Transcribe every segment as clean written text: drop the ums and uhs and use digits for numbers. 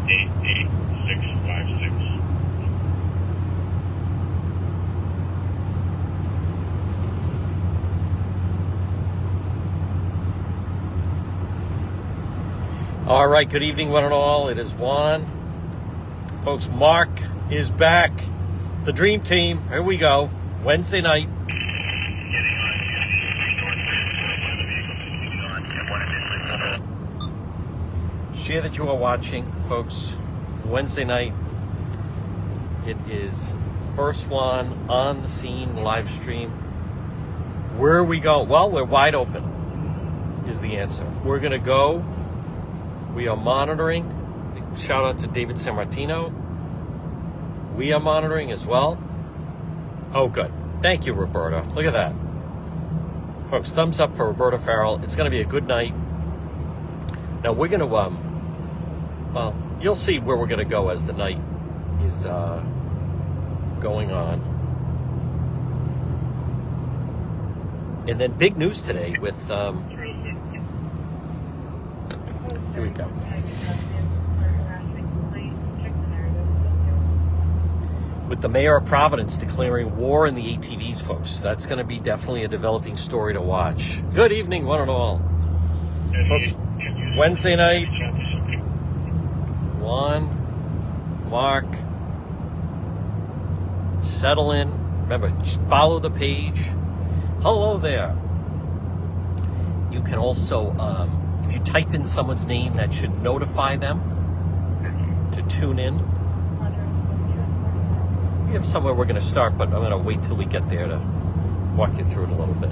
88656. All right, good evening, one and all. It is Juan. Folks, Mark is back. The dream team. Here we go. Wednesday night. Share that you are watching, folks. Wednesday night. It is first one on the scene, live stream. Where are we going? Well, we're wide open, is the answer. We're going to go. We are monitoring. Shout out to David Sammartino. We are monitoring as well. Oh, good. Thank you, Roberta. Look at that. Folks, thumbs up for Roberta Farrell. It's going to be a good night. Now, we're going to, well, you'll see where we're going to go as the night is going on. And then big news today with, here we go. With the mayor of Providence declaring war in the ATVs, folks. That's going to be definitely a developing story to watch. Good evening, one and all. Folks, Wednesday night, Juan, Mark, settle in. Remember, just follow the page. Hello there. You can also, if you type in someone's name, that should notify them to tune in. We have somewhere we're going to start, but I'm going to wait till we get there to walk you through it a little bit.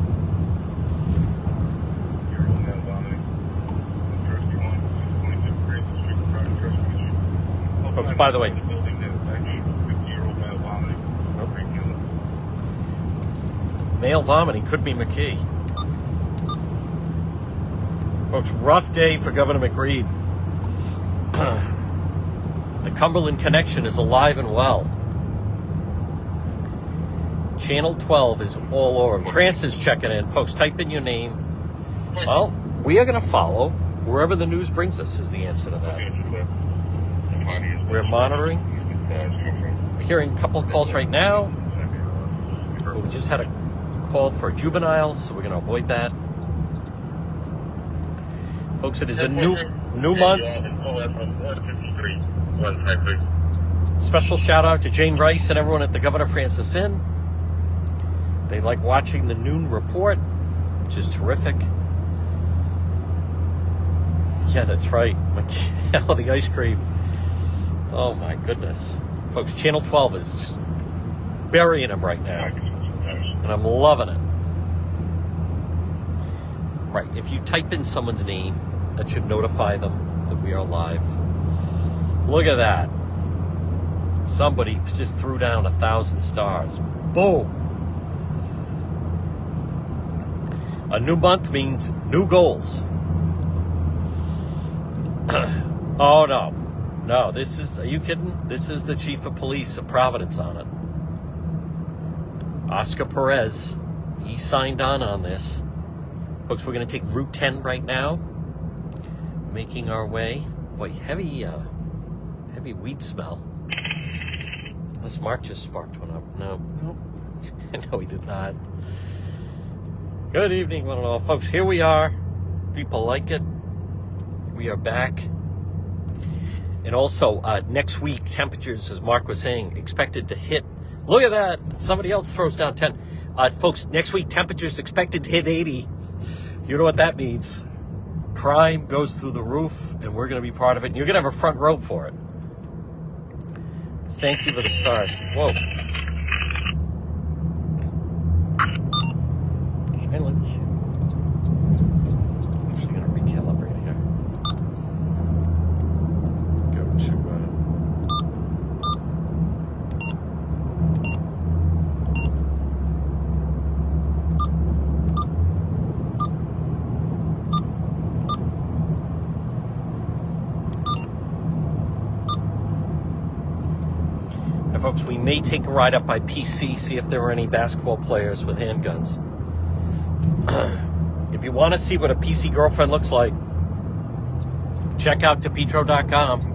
Folks, by the way, male vomiting could be McKee. Folks, rough day for Governor McReed. The Cumberland connection is alive and well. Channel 12 is all over. Krantz is checking in. Folks, type in your name. Well, we are going to follow wherever the news brings us is the answer to that. We're monitoring. We're hearing a couple of calls right now. We just had a call for a juvenile, so we're going to avoid that. Folks, it is a new month. Special shout out to Jane Rice and everyone at the Governor Francis Inn. They like watching the noon report, which is terrific. Yeah, that's right. Oh, the ice cream. Oh, my goodness. Folks, Channel 12 is just burying them right now. And I'm loving it. Right, if you type in someone's name, that should notify them that we are live. Look at that. Somebody just threw down 1,000 stars. Boom. A new month means new goals. Oh, no. No, this is, are you kidding? This is the chief of police of Providence on it. Oscar Perez. He signed on this. Folks, we're going to take Route 10 right now. Making our way. Boy, heavy weed smell. Unless Mark just sparked one up. No. No, he did not. Good evening, one and all. Folks, here we are. People like it. We are back. And also, next week, temperatures, as Mark was saying, expected to hit. Look at that. Somebody else throws down 10. Folks, next week, temperatures expected to hit 80. You know what that means. Crime goes through the roof, and we're going to be part of it. And you're going to have a front row for it. Thank you for the stars. Whoa. Silence. I'm actually going to recalibrate here. Go to... folks, we may take a ride up by PC, see if there are any basketball players with handguns. If you want to see what a PC girlfriend looks like, check out DePetro.com.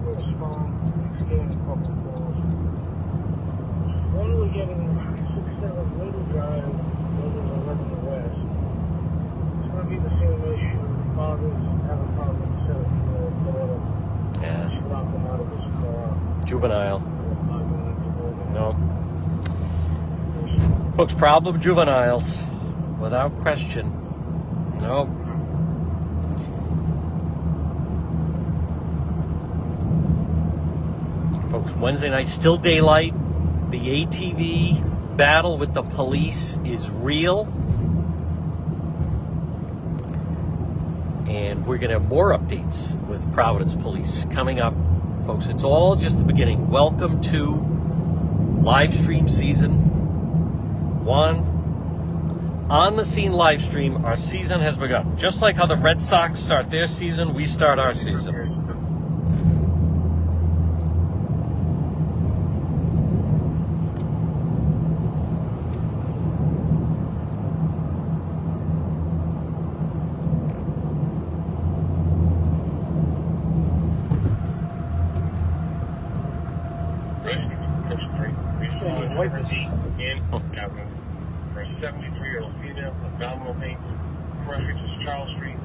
juvenile. No. Folks, problem juveniles. Without question. No. Folks, Wednesday night, still daylight. The ATV battle with the police is real. And we're going to have more updates with Providence Police coming up. Folks, it's all just the beginning. Welcome to Livestream season 1. On the scene Livestream, our season has begun. Just like how the Red Sox start their season, we start our season. For a 73-year-old female, abdominal pain, reference is Charles Street,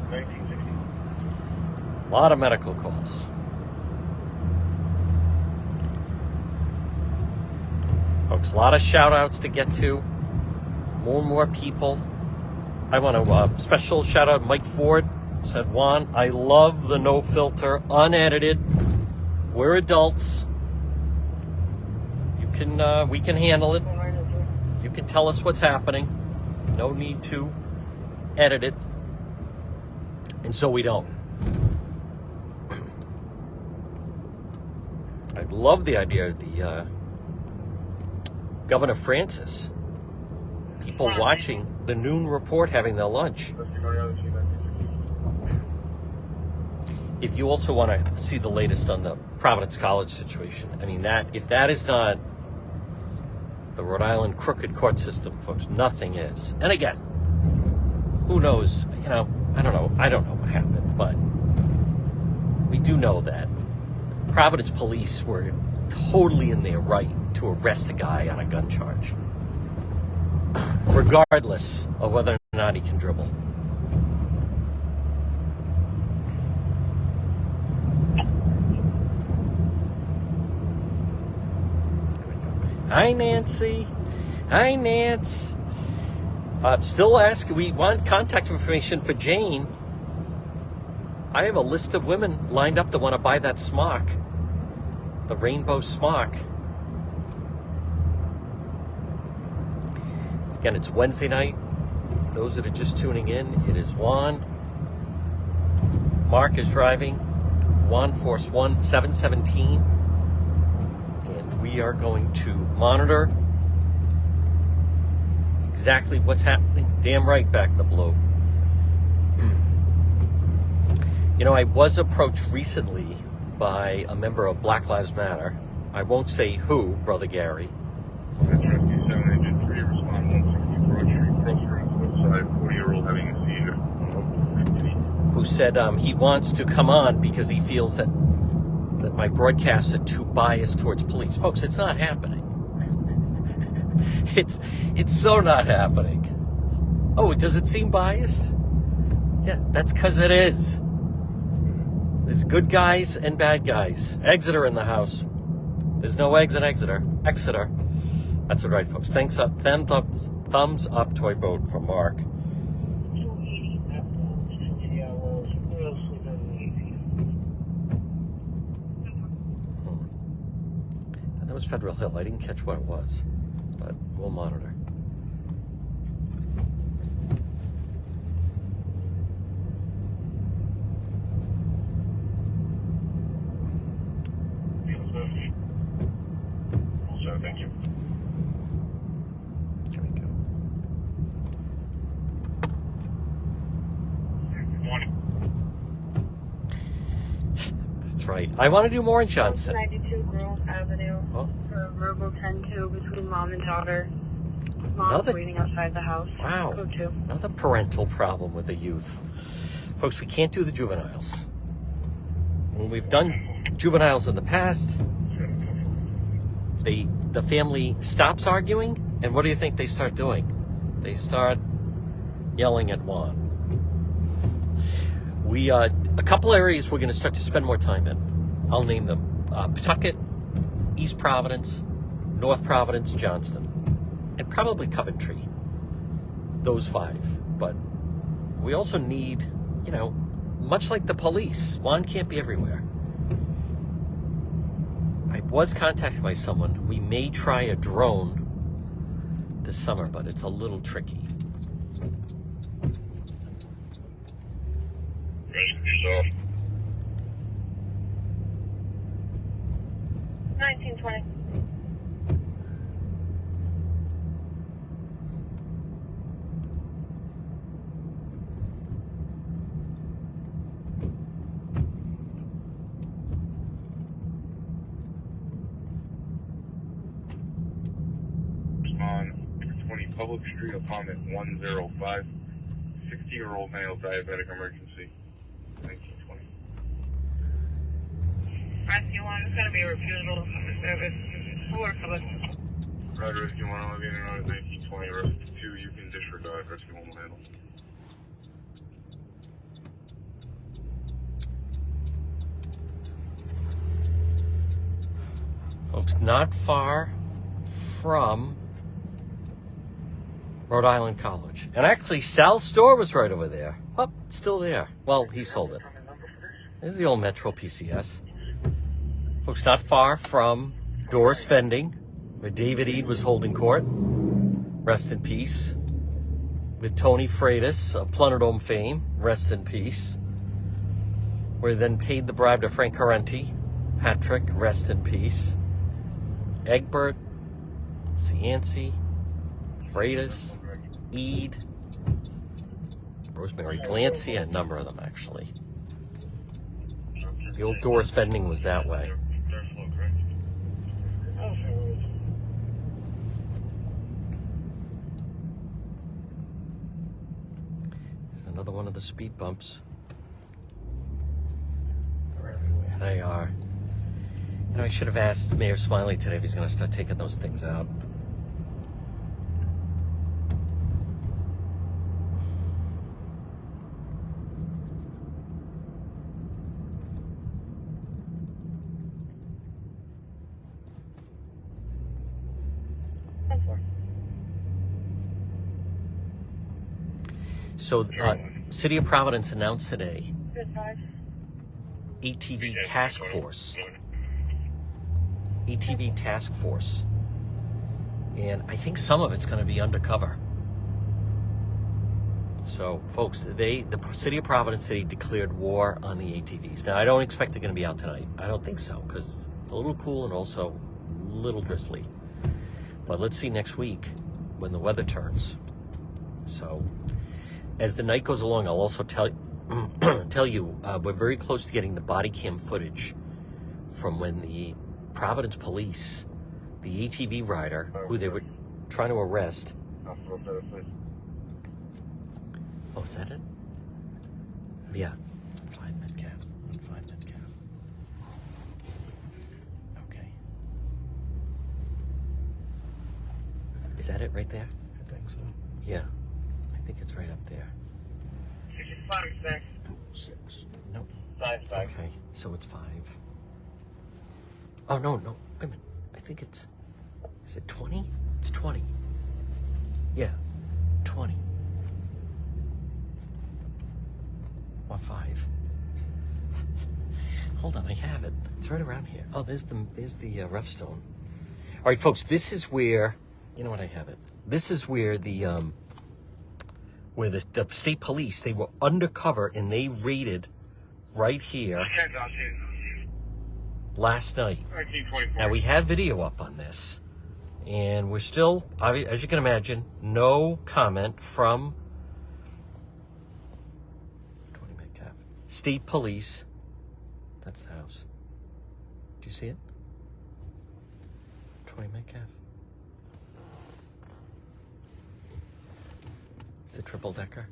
1960. A lot of medical calls. Folks, a lot of shout outs to get to. More and more people. I want to special shout out Mike Ford. Said, Juan, I love the no filter, unedited. We're adults. We can handle it. You can tell us what's happening. No need to edit it. And so we don't. I love the idea of the Governor Francis. People watching the noon report having their lunch. If you also want to see the latest on the Providence College situation, I mean, if that is not the Rhode Island crooked court system, folks, nothing is. And again, who knows? I don't know. I don't know what happened, but we do know that Providence police were totally in their right to arrest a guy on a gun charge, regardless of whether or not he can dribble. Hi, Nancy. Hi, Nance. Still asking, we want contact information for Jane. I have a list of women lined up that want to buy that smock, the rainbow smock. Again, it's Wednesday night. Those that are just tuning in, it is Juan. Mark is driving. Juan Force 1, 717. We are going to monitor exactly what's happening. Damn right, back the blue. I was approached recently by a member of Black Lives Matter. I won't say who, Brother Gary. Who said he wants to come on because he feels that my broadcasts are too biased towards police. Folks, it's not happening. It's so not happening. Oh, does it seem biased? Yeah, that's because it is. There's good guys and bad guys. Exeter in the house. There's no eggs in Exeter. Exeter. That's all right, folks. Thumbs up, toy boat from Mark. That was Federal Hill. I didn't catch what it was, but we'll monitor. Thank you. There we go. Good morning. That's right. I want to do more in Johnson. 92 Grove Avenue. Oh. For verbal 10-2 between mom and daughter. Mom's waiting outside the house. Wow. Code 2. Another parental problem with the youth. Folks, we can't do the juveniles. When we've done juveniles in the past, the family stops arguing, and what do you think they start doing? They start yelling at Juan. A couple areas we're going to start to spend more time in. I'll name them. Pawtucket, East Providence, North Providence, Johnston, and probably Coventry. Those 5. But we also need, you know, much like the police, Juan can't be everywhere. I was contacted by someone. We may try a drone this summer, but it's a little tricky. Yourself. 1920. On 20 Public Street, apartment 105. 60-year-old male, diabetic emergency. 1920. Rescue 1, it's going to be a refusal of service. For public. Roger, Rescue 1, I'll be in and out of 1920. Rescue 2, you can disregard. Rescue 1 will handle. Folks, not far from Rhode Island College. And actually, Sal's store was right over there. Oh, it's still there. Well, he sold it. There's the old Metro PCS. Folks, not far from Doris Vending, where David Eade was holding court. Rest in peace. With Tony Freitas of Plunerdome fame. Rest in peace. Where he then paid the bribe to Frank Carenti. Patrick, rest in peace. Egbert, Cianci, Freitas, Eade, Rosemary Glancy, a number of them actually. The old Doris Vending was that way. There's another one of the speed bumps. They're everywhere. They are. You know, I should have asked Mayor Smiley today if he's going to start taking those things out. So, City of Providence announced today ATV task force. ATV task force. And I think some of it's going to be undercover. So, folks, the City of Providence City declared war on the ATVs. Now, I don't expect they're going to be out tonight. I don't think so, because it's a little cool and also a little drizzly. But let's see next week when the weather turns. So, as the night goes along, I'll also tell you, we're very close to getting the body cam footage from when the Providence police, the ATV rider, who they were trying to arrest. Oh, is that it? Yeah. 5 Metcalf. 5 Metcalf. Okay. Is that it right there? I think so. Yeah. I think it's right up there. 6. Nope. 5. Okay, so it's 5. Oh, no. Wait a minute. I think it's... Is it 20? It's 20. Yeah. 20. What, 5? Hold on, I have it. It's right around here. Oh, there's the rough stone. All right, folks, this is where... You know what? I have it. This is where the state police, they were undercover and they raided right here last night. Now, we have video up on this, and we're still, as you can imagine, no comment from 20 Metcalf. State police. That's the house. Do you see it? 20 Metcalf. It's the triple decker.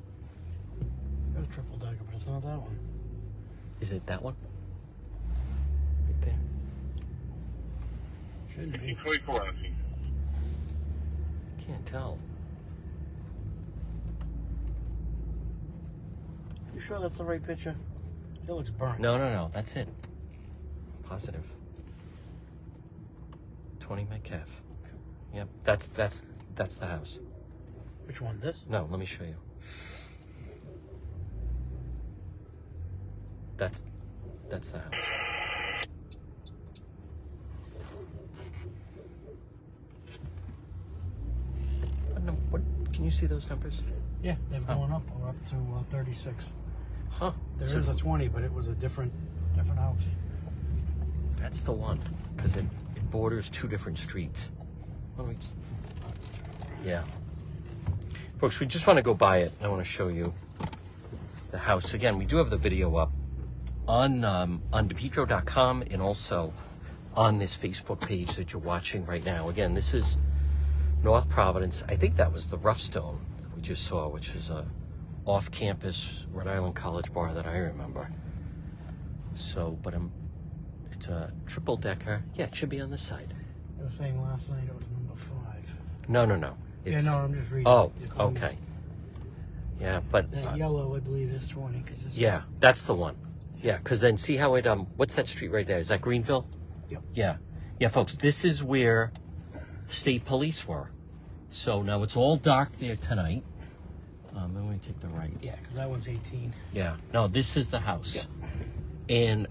Got a triple decker, but it's not that one. Is it that one? Right there? Shouldn't be. 24, I think. Can't tell. You sure that's the right picture? It looks burnt. No. That's it. Positive. 20 Metcalf. Yep, that's the house. Which one? This? No, let me show you. That's the house. What, can you see those numbers? Yeah, they've gone up. We're up to 36. Huh. There is a 20, but it was a different house. That's the one, because it borders two different streets. Let me just, yeah. Folks, we just want to go by it. I want to show you the house. Again, we do have the video up on DePietro.com and also on this Facebook page that you're watching right now. Again, this is North Providence. I think that was the Rough Stone that we just saw, which is a off-campus Rhode Island College bar that I remember. So, but it's a triple-decker. Yeah, it should be on this side. They were saying last night it was number 5. No. Yeah, no, I'm just reading. Oh, okay. Yeah, but That yellow, I believe, is 20. Yeah, that's the one. Yeah, because then see how it, what's that street right there? Is that Greenville? Yep. Yeah, folks, this is where state police were. So now it's all dark there tonight. I'm going to take the right. Yeah, because that one's 18. Yeah, no, this is the house. Yeah. And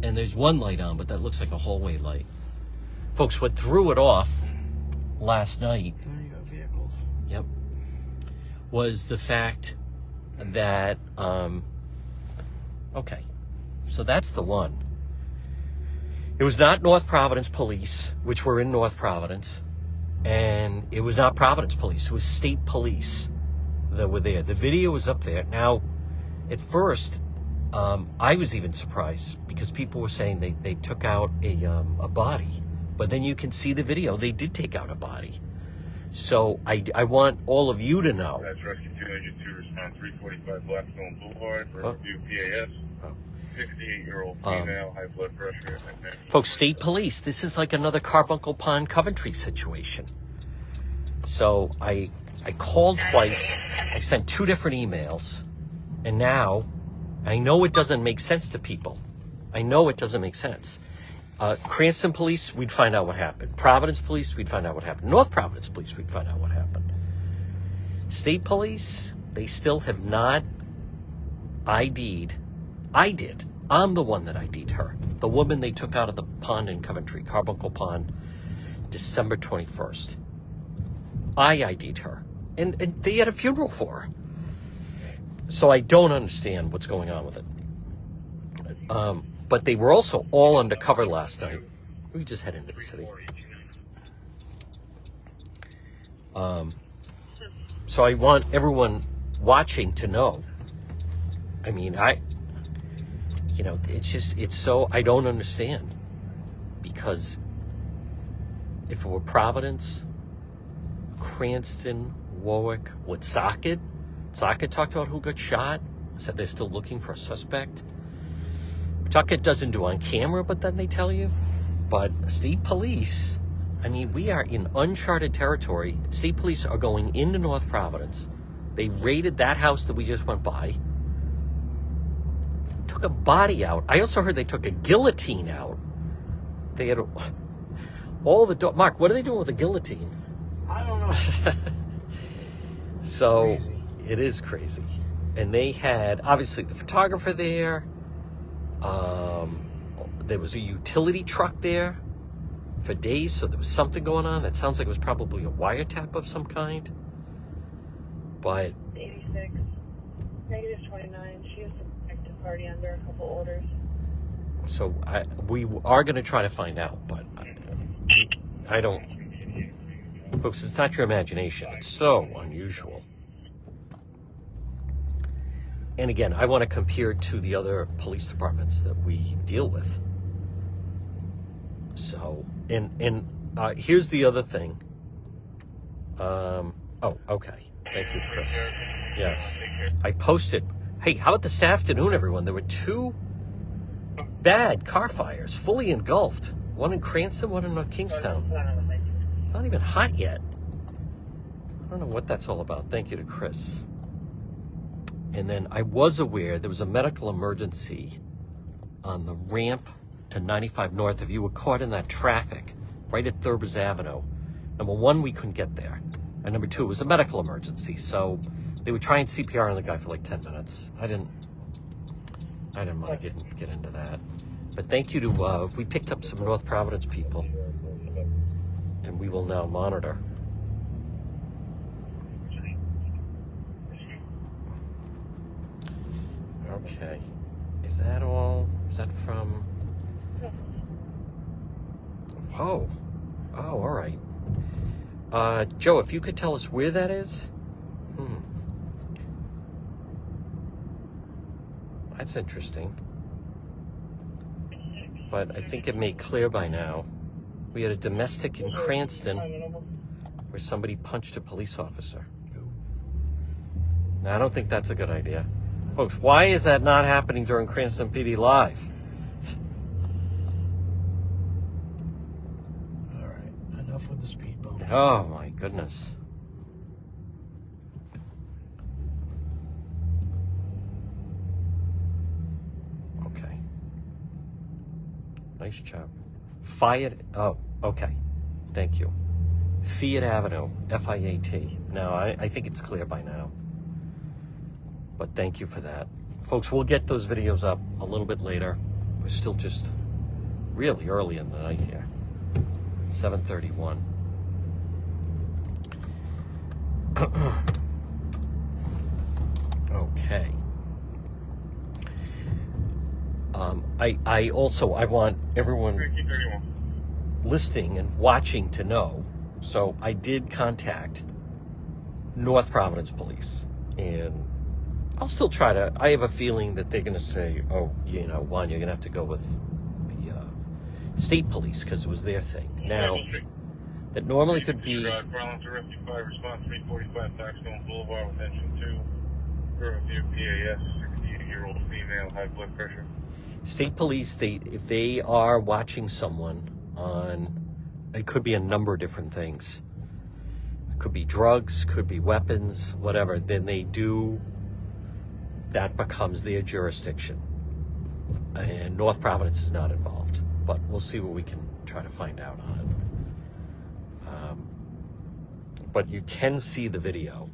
and there's one light on, but that looks like a hallway light. Folks, what threw it off last night, Now you got vehicles. yep, was the fact that, okay, so that's the one. It was not North Providence police, which were in North Providence, and it was not Providence police, it was state police that were there. The video was up there. Now, at first, I was even surprised because people were saying they took out a body, but then you can see the video. They did take out a body. So I want all of you to know. That's Rescue 202, respond 345 Blackstone Boulevard for review PAS. 68-year-old female, high blood pressure. Folks, state police, this is like another Carbuncle Pond Coventry situation. So I called twice, I sent 2 different emails, and now I know it doesn't make sense to people. I know it doesn't make sense. Cranston police, we'd find out what happened. Providence police, we'd find out what happened. North Providence police, we'd find out what happened. State police, they still have not ID'd. I did. I'm the one that ID'd her. The woman they took out of the pond in Coventry, Carbuncle Pond, December 21st. I ID'd her. And they had a funeral for her. So I don't understand what's going on with it. But they were also all undercover last night. We just head into the city. So I want everyone watching to know. I mean, it's so, I don't understand. Because if it were Providence, Cranston, Warwick, Woonsocket talked about who got shot, said they're still looking for a suspect. Woonsocket doesn't do on camera, but then they tell you. But state police, I mean, we are in uncharted territory. State police are going into North Providence. They raided that house that we just went by. Took a body out. I also heard they took a guillotine out. They had all the Mark, what are they doing with a guillotine? I don't know. So Crazy. It is crazy. And they had obviously the photographer there. There was a utility truck there for days, so there was something going on. That sounds like it was probably a wiretap of some kind. But 86, negative 29. She has a active party under a couple orders. so we are going to try to find out, but I don't. Folks, it's not your imagination. It's so unusual. And again, I want to compare it to the other police departments that we deal with. So, and here's the other thing. Oh, okay. Thank you, Chris. Yes. I posted, hey, how about this afternoon, everyone? There were 2 bad car fires, fully engulfed. One in Cranston, one in North Kingstown. It's not even hot yet. I don't know what that's all about. Thank you to Chris. And then I was aware there was a medical emergency on the ramp to 95 North. If you were caught in that traffic, right at Thurbers Avenue. Number one, we couldn't get there. And number two, it was a medical emergency. So they were trying CPR on the guy for like 10 minutes. I didn't want to get into that. But thank you to, we picked up some North Providence people. And we will now monitor. Okay. Is that all? Is that from... Oh. Oh, all right. Joe, if you could tell us where that is? That's interesting. But I think it made clear by now. We had a domestic in Cranston where somebody punched a police officer. Now, I don't think that's a good idea. Folks, why is that not happening during Cranston PD Live? All right, enough with the speed bump. Oh, my goodness. Okay. Nice job. Fiat, oh, okay. Thank you. Fiat Avenue, F-I-A-T. Now, I think it's clear by now. But thank you for that. Folks, we'll get those videos up a little bit later. We're still just really early in the night here. 7:31. Okay. I want everyone listening and watching to know. So I did contact North Providence Police, and I'll still try to. I have a feeling that they're going to say, "Oh, you know, Juan, you're going to have to go with the state police because it was their thing." Now, that normally could be. Providence Arrest 5, response 345 Blackstone Boulevard with engine 2. Riverview PAS, 68-year-old female, high blood pressure. State police, if they are watching someone on, it could be a number of different things. It could be drugs, could be weapons, whatever. Then they do. That becomes their jurisdiction. And North Providence is not involved. But we'll see what we can try to find out on it. But you can see the video.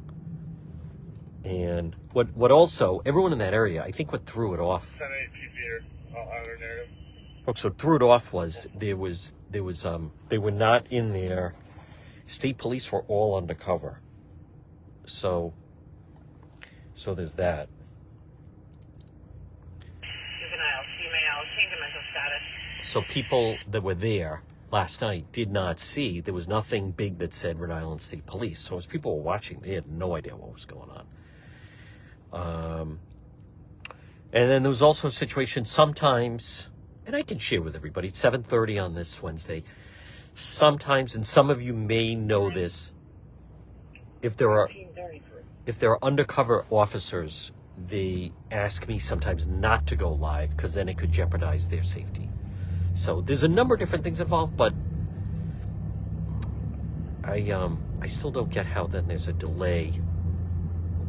And what also, everyone in that area, I think what threw it off. 10-8 narrative. Folks, what threw it off was they were not in there. State police were all undercover. So there's that. So people that were there last night did not see. There was nothing big that said Rhode Island State Police. So as people were watching, they had no idea what was going on. And then there was also a situation sometimes, and I can share with everybody, it's 7:30 on this Wednesday. Sometimes, and some of you may know this, if there are undercover officers, they ask me sometimes not to go live because then it could jeopardize their safety. So there's a number of different things involved, but I still don't get how then there's a delay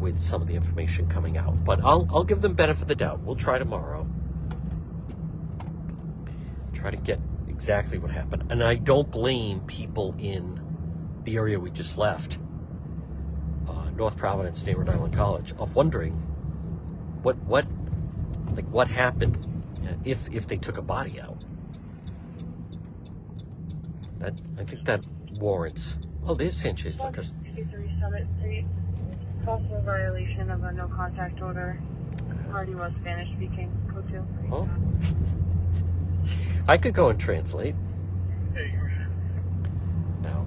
with some of the information coming out. But I'll give them benefit of the doubt. We'll try tomorrow. Try to get exactly what happened. And I don't blame people in the area we just left, North Providence, near Rhode Island College, of wondering what happened if they took a body out. I think that warrants. Oh, there's Sanchez. Look. 63 Summit Street. Possible violation of a no contact order. Party was Spanish speaking. Code 2. Oh. I could go and translate. No.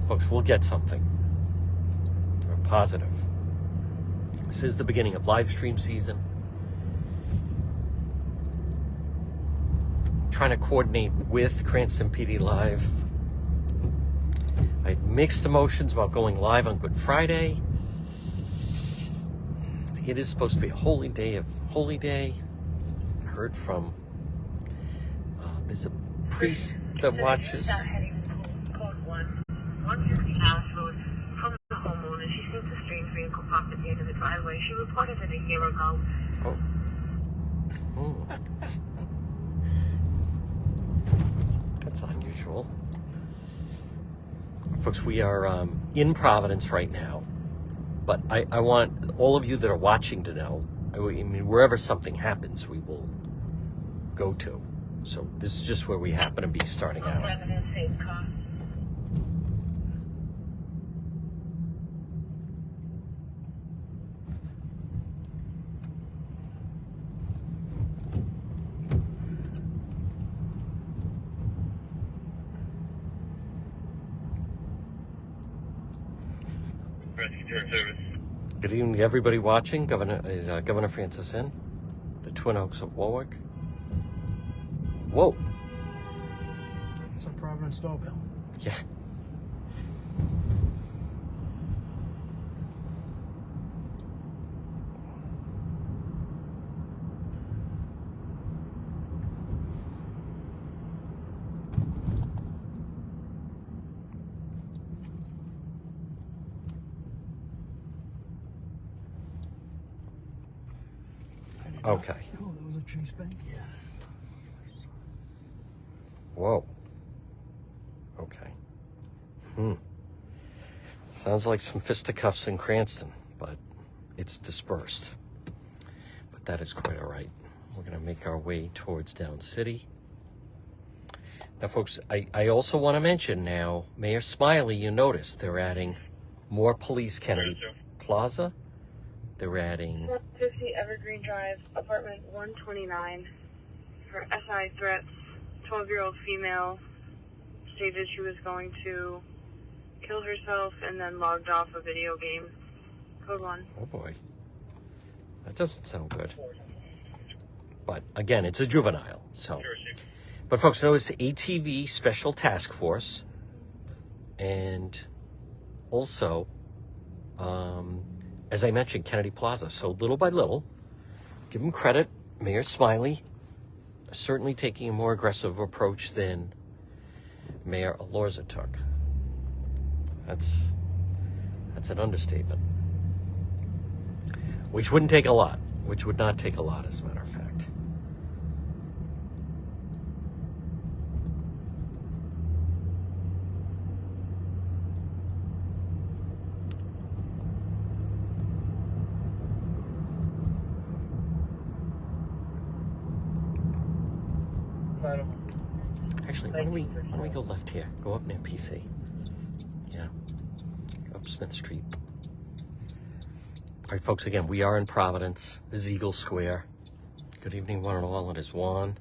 Folks, we'll get something. We're positive. This is the beginning of live stream season. Trying to coordinate with Cranston PD Live. I had mixed emotions about going live on Good Friday. It is supposed to be a holy day. I heard from there's a priest that watches. Code 1. 150 House Road. From the homeowner, she sees a strange vehicle parked at the end of the driveway. She reported it a year ago. That's unusual. Folks, we are in Providence right now, but I want all of you that are watching to know, I mean, wherever something happens, we will go to. So this is just where we happen to be starting out. Providence, safe car. Rescue service. Good evening to everybody watching. Governor Francis in the Twin Oaks of Warwick. Whoa. It's a Providence doorbell. Yeah. Okay. Oh, there was a Chase Bank? Yeah. Whoa. Okay. Sounds like some fisticuffs in Cranston, but it's dispersed. But that is quite all right. We're going to make our way towards Down City. Now, folks, I also want to mention now, Mayor Smiley, you notice they're adding more police Kennedy Plaza. They're adding 50 Evergreen Drive, apartment 129, for SI threats. 12-year-old female stated she was going to kill herself and then logged off a video game. Code 1. Oh boy. That doesn't sound good. But again, it's a juvenile, so. But folks, notice ATV Special Task Force, and also, as I mentioned, Kennedy Plaza. So little by little, give him credit, Mayor Smiley, certainly taking a more aggressive approach than Mayor Alorza took. That's an understatement. Which wouldn't take a lot. Which would not take a lot, as a matter of fact. Actually, why don't we go left here? Go up near PC. Yeah. Go up Smith Street. All right, folks, again, we are in Providence. This is Eagle Square. Good evening, one and all. It is Juan.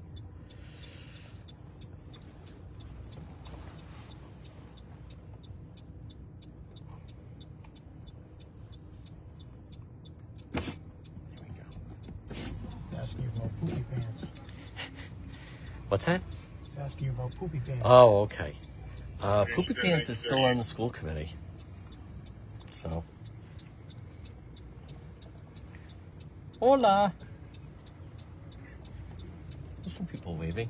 There we go. Asking you about poopy pants. What's that? It's asking you about poopy pants. Oh, okay. Poopy Pants is still on the school committee. So. Hola. There's some people waving.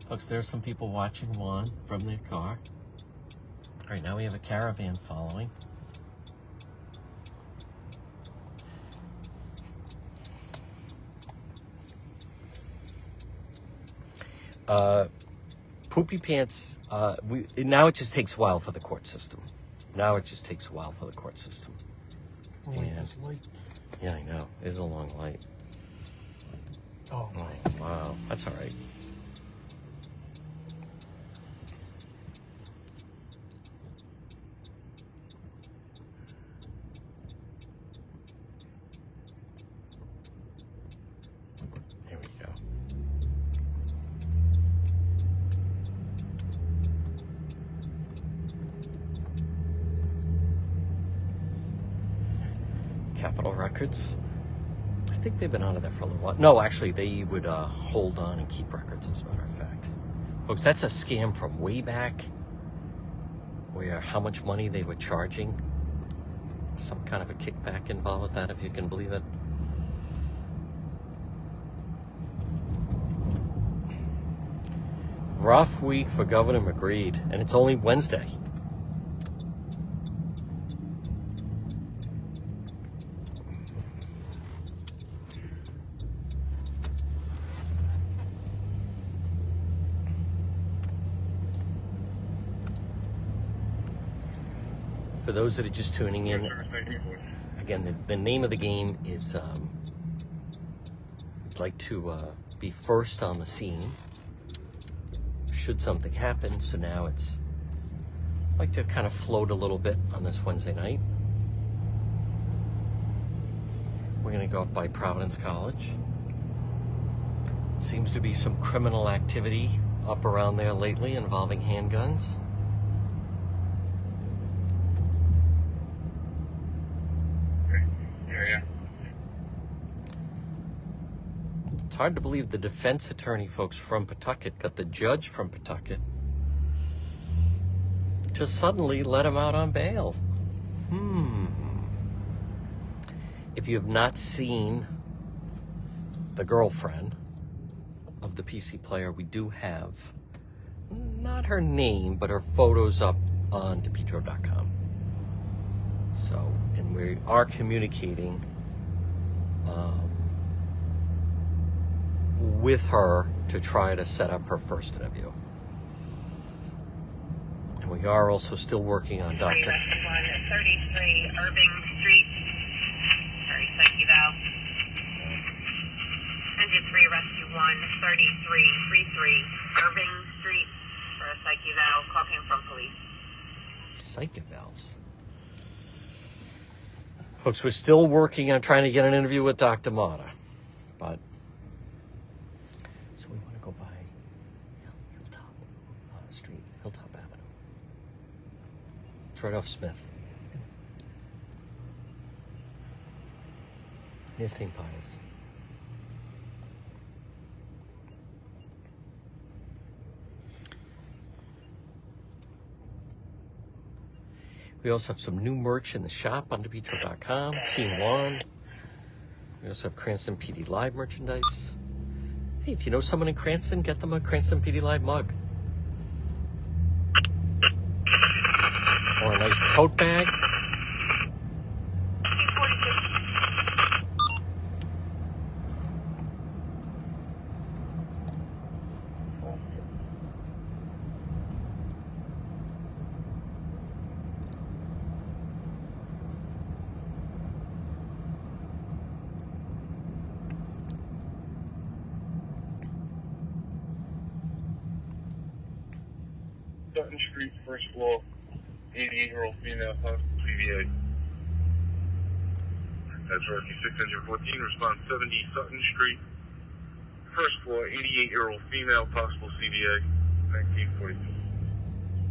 Folks, there's some people watching Juan from their car. All right, now we have a caravan following. Poopy Pants, now it just takes a while for the court system. Now it just takes a while for the court system. Oh, wait, this light. Yeah, I know. It is a long light. Oh, Oh, wow. That's all right. Here we go. Capitol Records. I think they've been out of there for a little while. No, actually, they would hold on and keep records, as a matter of fact. Folks, that's a scam from way back, where how much money they were charging. Some kind of a kickback involved with that, if you can believe it. Rough week for Governor McGreed, and it's only Wednesday. For those that are just tuning in, again, the name of the game is we'd like to be first on the scene should something happen. So now it's like to kind of float a little bit on this Wednesday night. We're going to go up by Providence College. Seems to be some criminal activity up around there lately involving handguns. Yeah. It's hard to believe the defense attorney folks from Pawtucket got the judge from Pawtucket to suddenly let him out on bail. If you have not seen the girlfriend of the PC player, we do have not her name, but her photos up on DePietro.com. So, and we are communicating with her to try to set up her first interview. And we are also still working on Dr. 33 Irving Street. Sorry, psych eval. Engine 3 Rescue 1, 3333 Irving Street for a psych eval. Call came from police. Psych evals. Folks, we're still working on trying to get an interview with Dr. Mata, but so we want to go by Hilltop Street, Hilltop Avenue. It's right off Smith. Near St. Pius. We also have some new merch in the shop on DePietro.com. Team Juan. We also have Cranston PD Live merchandise. Hey, if you know someone in Cranston, get them a Cranston PD Live mug. Or a nice tote bag. Sutton Street, first floor, 88-year-old female, CVA. That's Rescue 6, Engine 14, response 70 Sutton Street, first floor, 88-year-old female, possible CVA, 1942.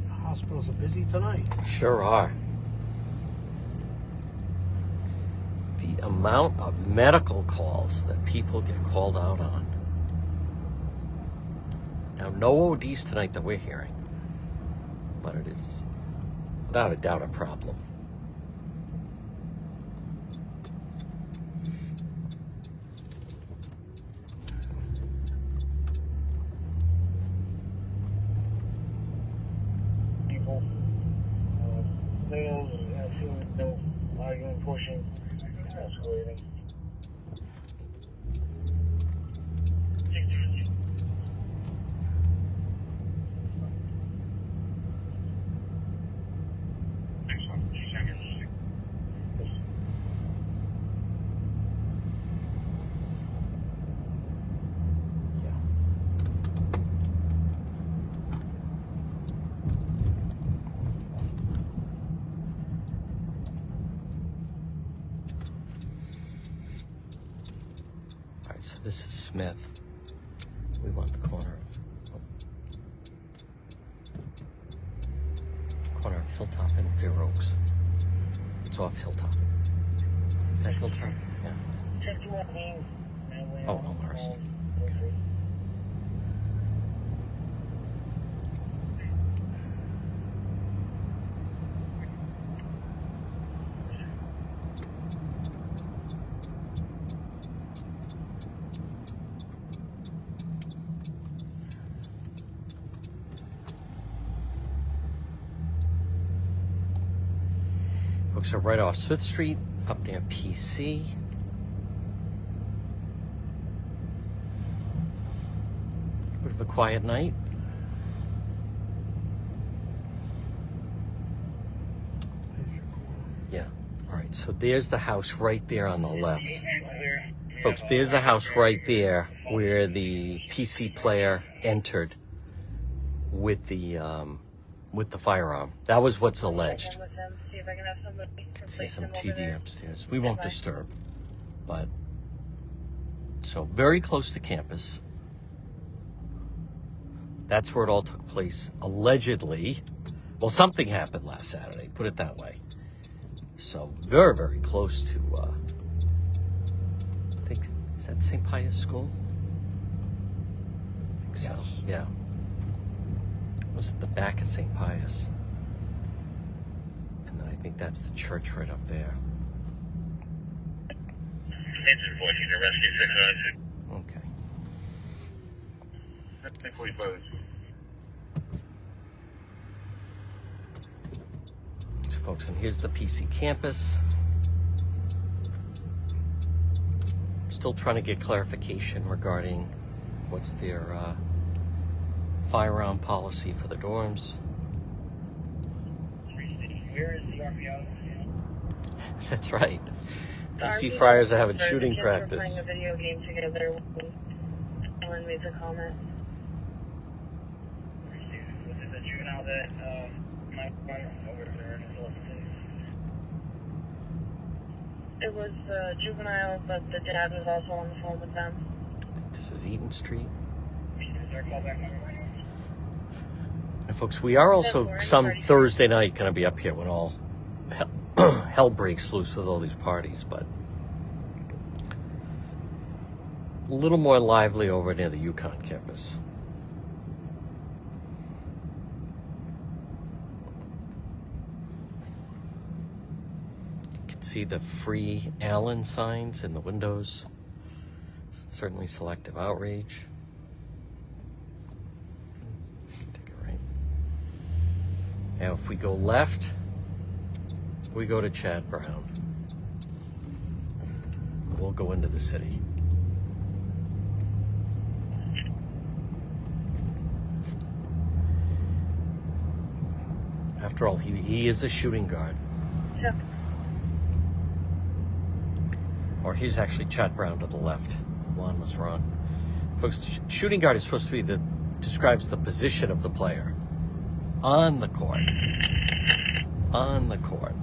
The hospitals are busy tonight. Sure are. The amount of medical calls that people get called out on. Now, no ODs tonight that we're hearing, but it is without a doubt a problem. People, males, no arguing, pushing, escalating. So this is Smith. We want the corner of Hilltop and Fair Oaks. It's off Hilltop. Is that Hilltop? Yeah. Oh, Elmhurst. Folks are right off Smith Street, up near PC. Bit of a quiet night. There's your right, so there's the house right there on the left. Folks, there's the house right there where the PC player entered with the firearm. That was what's alleged. Can see some TV upstairs. We won't disturb, but so very close to campus. That's where it all took place, allegedly. Well, something happened last Saturday, put it that way. So very, very close to, I think, is that St. Pius School? I think so, yeah. It was at the back of St. Pius. And then I think that's the church right up there. Okay. 45. So folks, and here's the PC campus. Still trying to get clarification regarding what's their firearm policy for the dorms. Where is the RPO? That's right. PC friars are having shooting practice. We're playing a video game together when Ellen made the comment. Was it the juvenile that might run over there in his office? It was the juvenile, but the dad was also on the phone with them. This is Eaton Street. Is there a callback number? And folks, we are also some Thursday night going to be up here when all hell breaks loose with all these parties, but a little more lively over near the Yukon campus. You can see the free Allen signs in the windows. Certainly selective outrage. Take it right. Now if we go left, we go to Chad Brown. We'll go into the city. After all, he is a shooting guard. Yeah. Or he's actually Chad Brown to the left. Juan was wrong. Folks, shooting guard is supposed to be describes the position of the player on the court. On the court.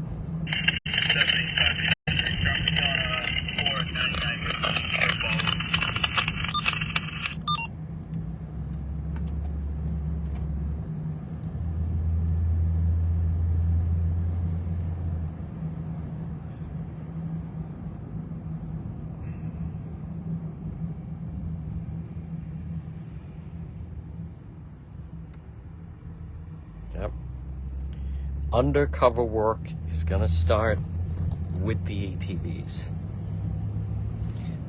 Yep. Undercover work is going to start with the ATVs.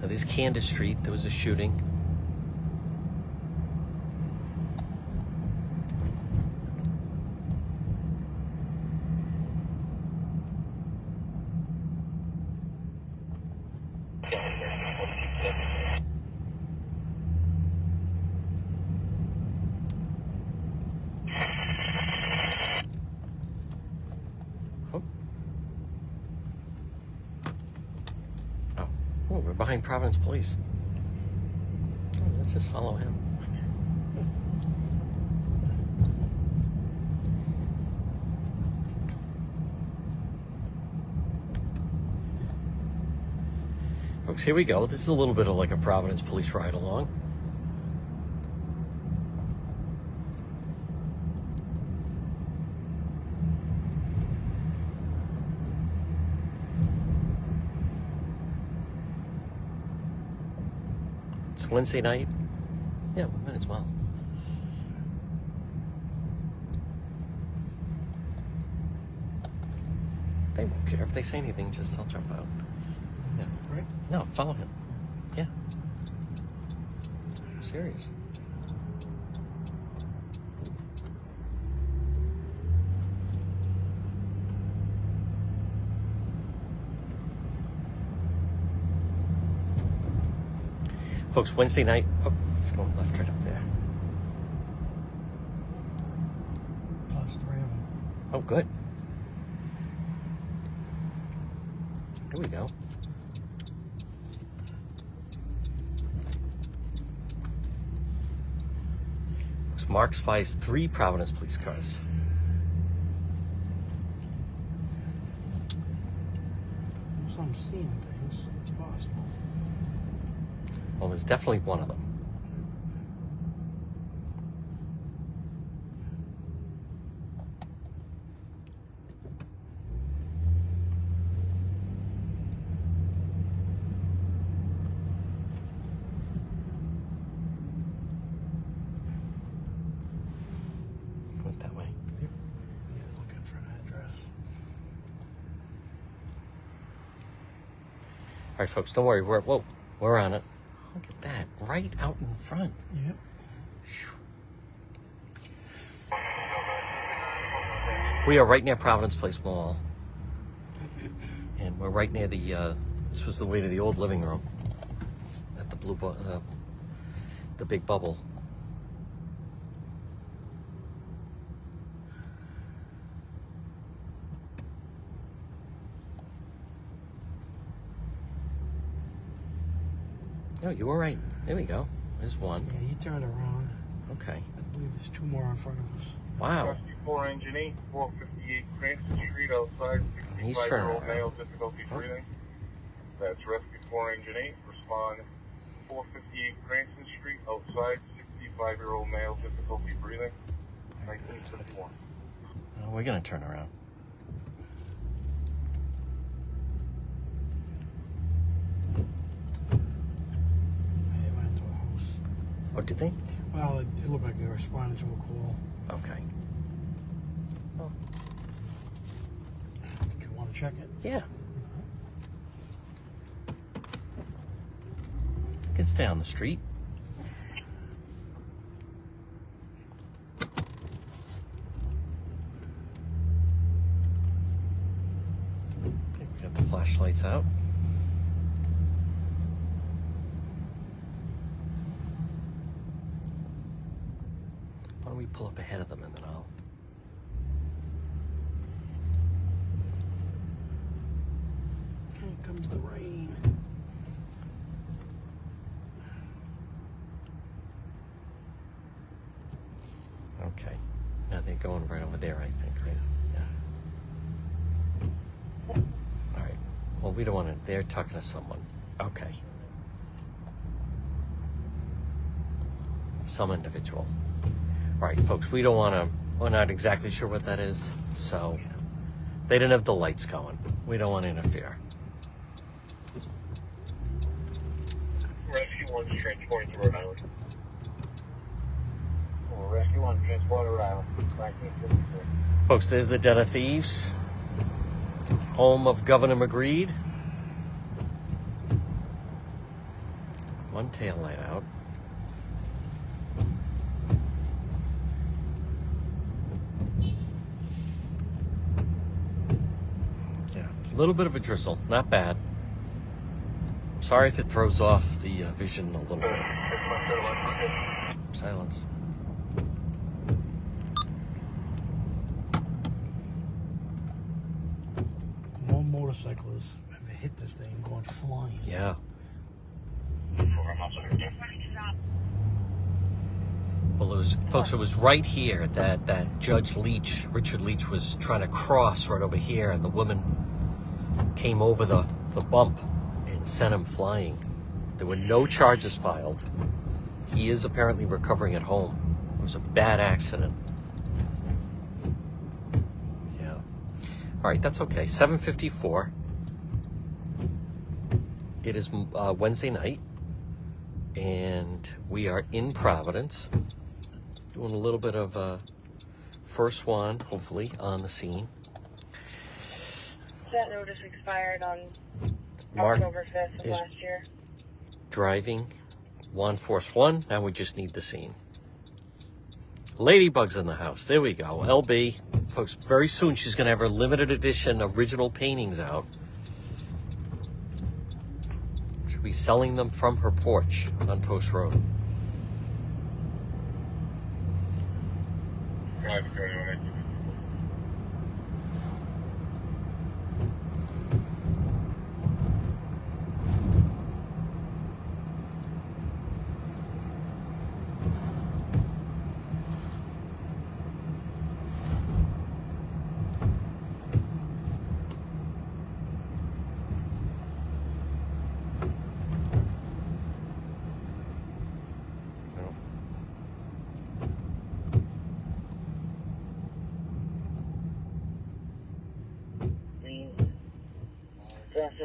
Now, this Candace Street, there was a shooting. Oh, we're behind Providence Police. Oh, let's just follow him. Folks, here we go. This is a little bit of like a Providence Police ride along. It's Wednesday night. Yeah, we might as well. They won't care if they say anything, just I'll jump out. Yeah. Right? No, follow him. Yeah. I'm serious. Folks, Wednesday night. Oh, he's going left right up there. Plus 3 of them. Oh, good. Here we go. Mark spies 3 Providence police cars. So I'm seeing things. It's possible. Well, there's definitely one of them. Went that way. Yep. Yeah, looking for an address. All right, folks, don't worry. We're on it. Look at that, right out in front. Yep. We are right near Providence Place Mall, and we're right near the. This was the way to the old living room at the the Big Bubble. No, you were right. There we go. There's one. Yeah, he turned around. Okay. I believe there's 2 more in front of us. Wow. Rescue 4 Engine 8, 458 Cranston Street outside, He's 65-year-old turning male, difficulty breathing. That's Rescue 4 Engine 8, respond 458 Cranston Street outside, 65-year-old male, difficulty breathing, 1951. Well, we're gonna turn around. They went into a house. Oh, did they? Well, it looked like they were responding to a call. Okay. Well, Did you want to check it? yeah. You can stay on the street. We got the flashlights out. Why don't we pull up ahead of them and then I'll... Here comes the rain. Okay. Now they're going right over there, I think, right? Yeah. All right. Well, we don't want to... They're talking to someone. Okay. Some individual. All right, folks, we don't want to... We're not exactly sure what that is, so... They didn't have the lights going. We don't want to interfere. Rescue 1 transporting to Rhode Island. Rescue 1, transport to Rhode Island, 1953. Folks, there's the Den of Thieves. Home of Governor McGreed. One tail light out. Yeah, a little bit of a drizzle. Not bad. Sorry if it throws off the vision a little bit. Silence. No motorcyclists ever hit this thing going flying. Yeah. Well, it was, folks, it was right here that Judge Leach, Richard Leach, was trying to cross right over here, and the woman came over the bump and sent him flying. There were no charges filed. He is apparently recovering at home. It was a bad accident. Yeah. All right, that's okay. 7:54. It is Wednesday night, and we are in Providence, doing a little bit of first one, hopefully, on the scene. That notice expired on Mark October 5th of is last year. driving Juan Force 1. Now we just need the scene. Ladybug's in the house. There we go. LB. Folks, very soon she's going to have her limited edition original paintings out. She'll be selling them from her porch on Post Road. Private car, anyone?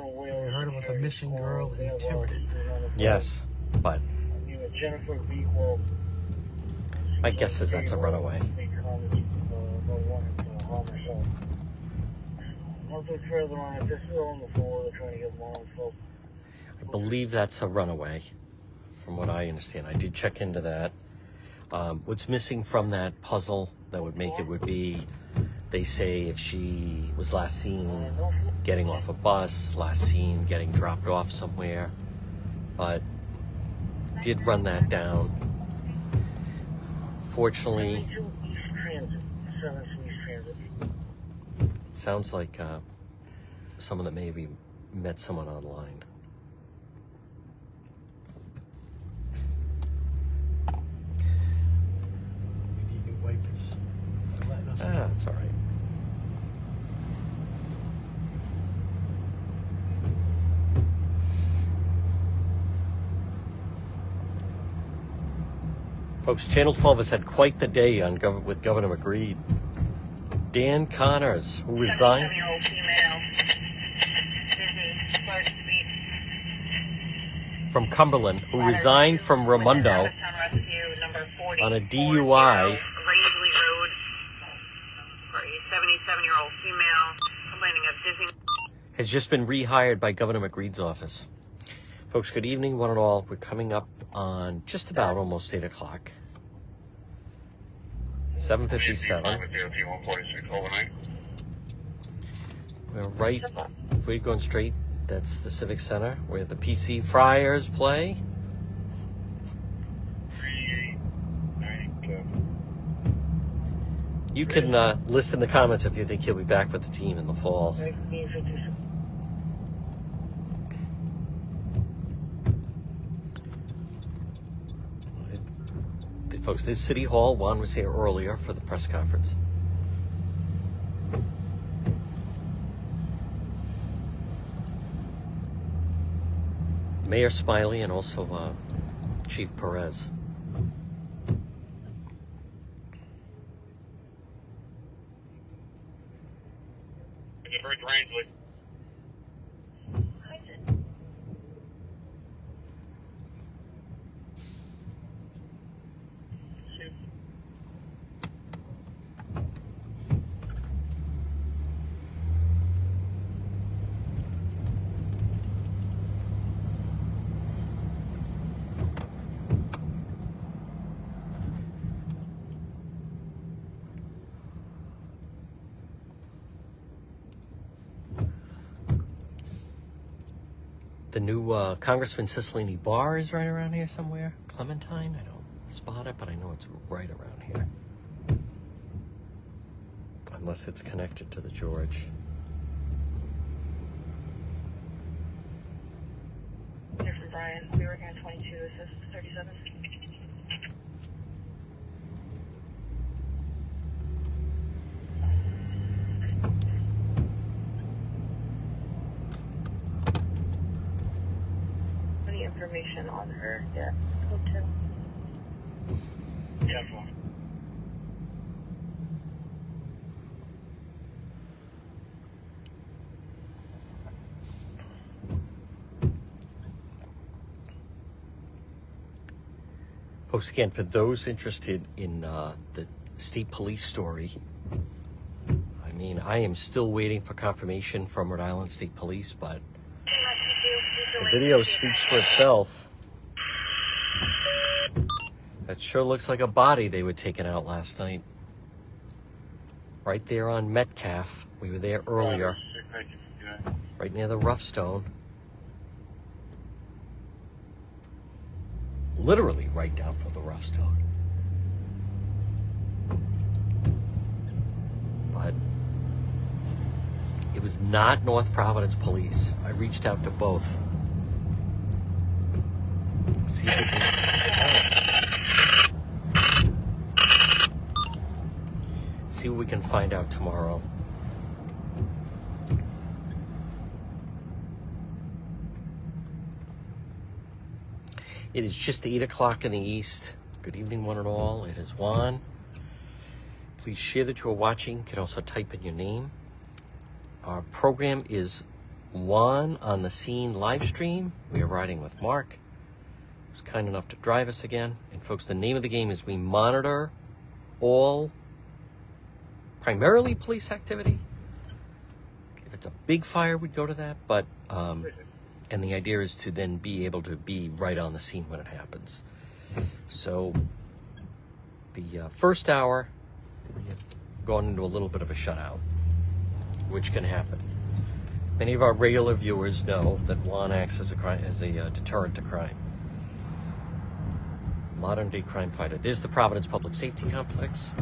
We heard about the missing girl in Tiverton. Yes, but Jennifer Beagle. my guess is that's a runaway. Nothing further on it. This is on the floor. They're trying to get more info. I believe that's a runaway, from what I understand. I did check into that. What's missing from that puzzle that would make it would be, they say if she was last seen getting off a bus, last seen getting dropped off somewhere, but did run that down. Fortunately, it sounds like someone that maybe met someone online. We need new wipers. They're letting us know. That's all right. Folks, Channel 12 has had quite the day on with Governor McGreed. Dan Connors, who resigned... 77-year-old female. Supposed to be from Cumberland, who resigned from Raimondo on a DUI. Rangeley Road for a 77-year-old female complaining of dizziness. Has just been rehired by Governor McGreed's office. Folks, good evening, one and all. We're coming up on just about almost 8 o'clock. 7:57. We're right, if we're going straight, that's the Civic Center, where the PC Friars play. You can list in the comments if you think he'll be back with the team in the fall. Folks, this is City Hall. Juan was here earlier for the press conference. Mayor Smiley and also Chief Perez. Rangeley. The new Congressman Cicilline bar is right around here somewhere. Clementine, I don't spot it, but I know it's right around here. Unless it's connected to the George. Here from Brian. We working on 22. This is 37. Any information on her yet? Hotel. Yeah, Folks, again, for those interested in the state police story, I mean, I am still waiting for confirmation from Rhode Island State Police, but the video speaks for itself. That sure looks like a body they were taking out last night. Right there on Metcalf. We were there earlier. Right near the Rough Stone. Literally right down from the Rough Stone. But it was not North Providence Police. I reached out to both. See if we can... See what we can find out tomorrow. It is just 8 o'clock in the east. Good evening, one and all. It is Juan. Please share that you are watching. You can also type in your name. Our program is Juan on the scene live stream. We are riding with Mark, who's kind enough to drive us again. And folks, the name of the game is we monitor all primarily police activity. If it's a big fire, we'd go to that, but and the idea is to then be able to be right on the scene when it happens. So the first hour, we've gone into a little bit of a shutout, which can happen. Many of our regular viewers know that Juan acts as a deterrent to crime. Modern day crime fighter. There's the Providence Public Safety Complex.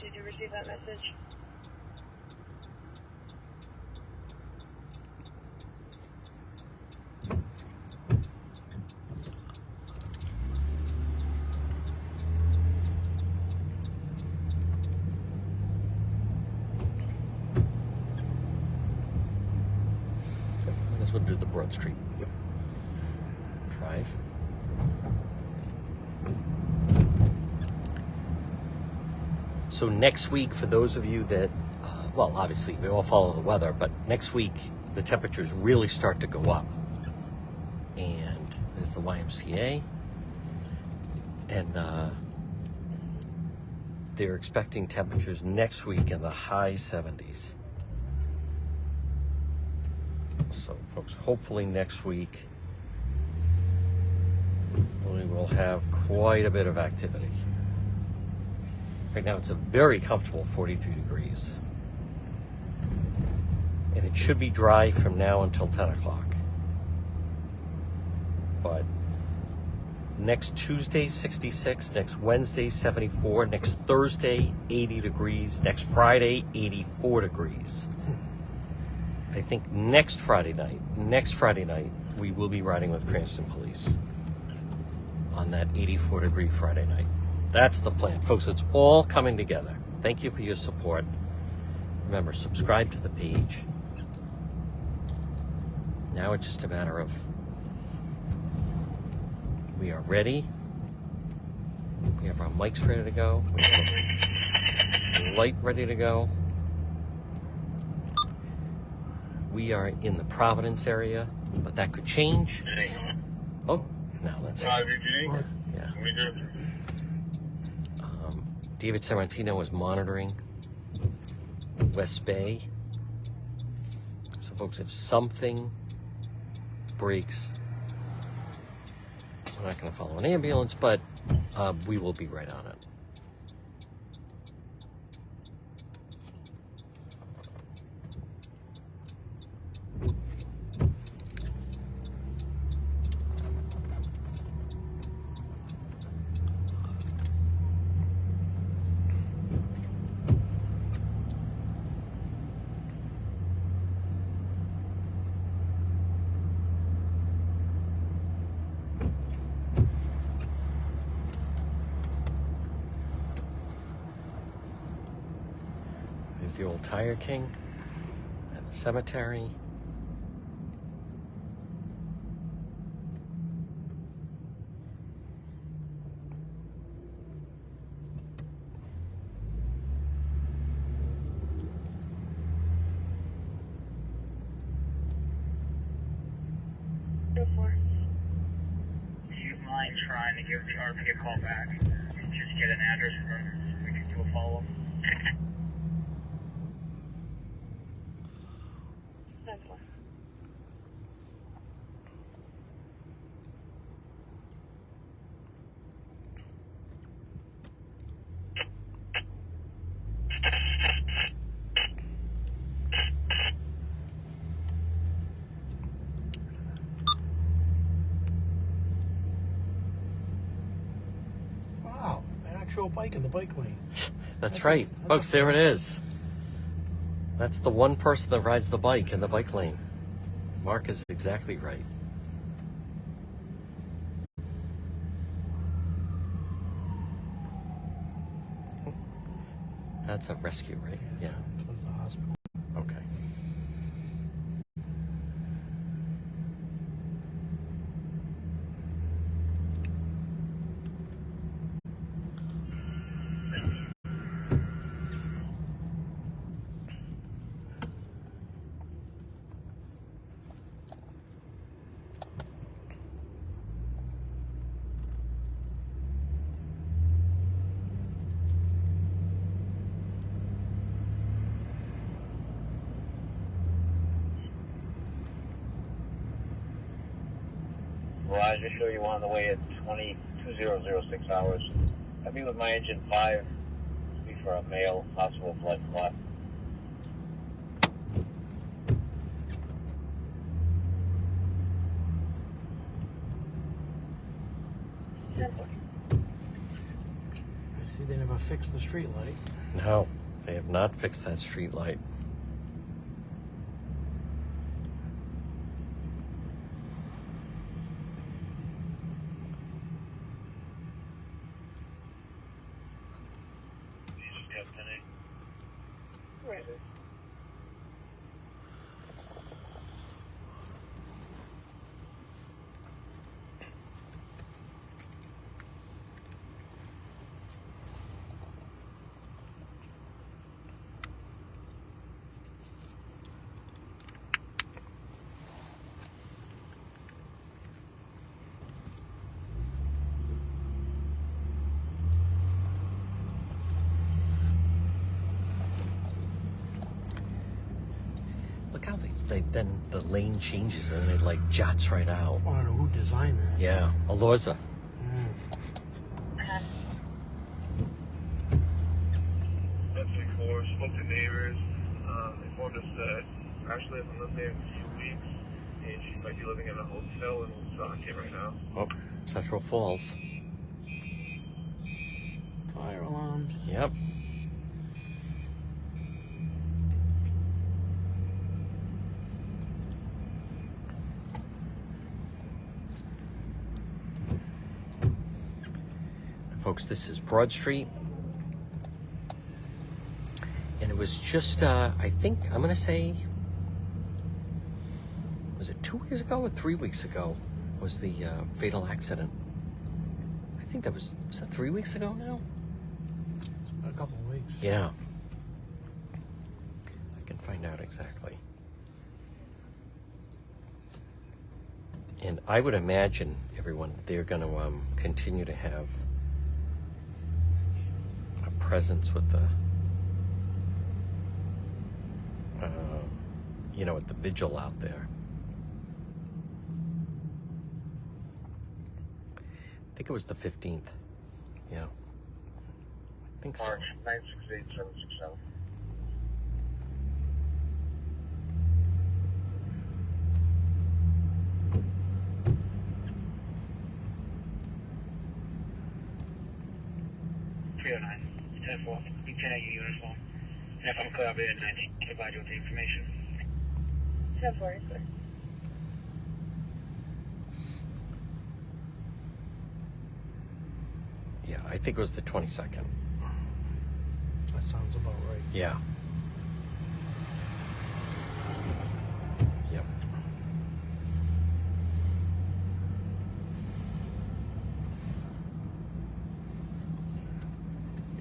Did you receive that message? This would do the Broad Street Drive. So next week, for those of you that, well, obviously we all follow the weather, but next week the temperatures really start to go up. And there's the YMCA. And they're expecting temperatures next week in the high 70s. So folks, hopefully next week we will have quite a bit of activity. Right now it's a very comfortable 43 degrees. And it should be dry from now until 10 o'clock. But next Tuesday, 66, next Wednesday, 74, next Thursday, 80 degrees, next Friday, 84 degrees. I think next Friday night, we will be riding with Cranston Police on that 84 degree Friday night. That's the plan. Folks, it's all coming together. Thank you for your support. Remember, subscribe to the page. Now it's just a matter of we are ready. We have our mics ready to go. We have a light ready to go. We are in the Providence area, but that could change. Oh, now let's see. Yeah. David Sorrentino is monitoring West Bay. So folks, if something breaks, we're not going to follow an ambulance, but we will be right on it. There's the old Tire King and the cemetery. Go for it. Do you mind trying to give the RP a call back? Just get an address from them so we can do a follow-up. 10-4. Wow, an actual bike in the bike lane. That's right. Folks, there it is. That's the one person that rides the bike in the bike lane. Mark is exactly right. That's a rescue, right? Yeah. Towards the hospital. Okay. Well, I just show you on the way at 20:06 hours. I'll be with my engine 5. Be for a male possible blood clot. I see they never fixed the street light. No, they have not fixed that street light. Right. Look how then the lane changes and it like jots right out. I don't know who designed that. Yeah, Alorza. That's 4 spoke to neighbors. They informed us that Ashley hasn't lived there in a few weeks, and she might be living in a hotel in Woonsocket right now. Oh, Central Falls. Fire alarms. Yep. Folks, this is Broad Street. And it was just, I think, I'm going to say, was it 2 weeks ago or 3 weeks ago was the fatal accident? I think that was that 3 weeks ago now? It's been a couple of weeks. Yeah. I can find out exactly. And I would imagine, everyone, they're going to continue to have a presence with the, at the vigil out there. I think it was the 15th. Yeah. I think so. March 968-767. (309) 10-4. Lieutenant, your uniform. And if I'm clear, I'll be at 19. Provide you with the information. 10-4, sir. Yeah, I think it was the 22nd. That sounds about right. Yeah. Yep.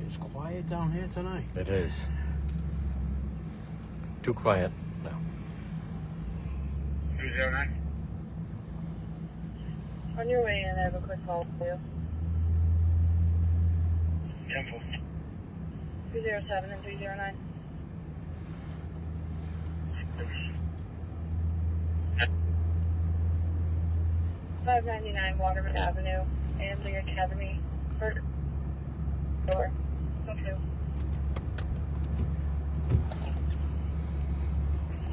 It's quiet down here tonight. It is. Too quiet. No. 309. On your way in, I have a quick call for you. 10-4. 307 and 309. $599 Waterman Avenue, Ansley Academy. Door. Okay.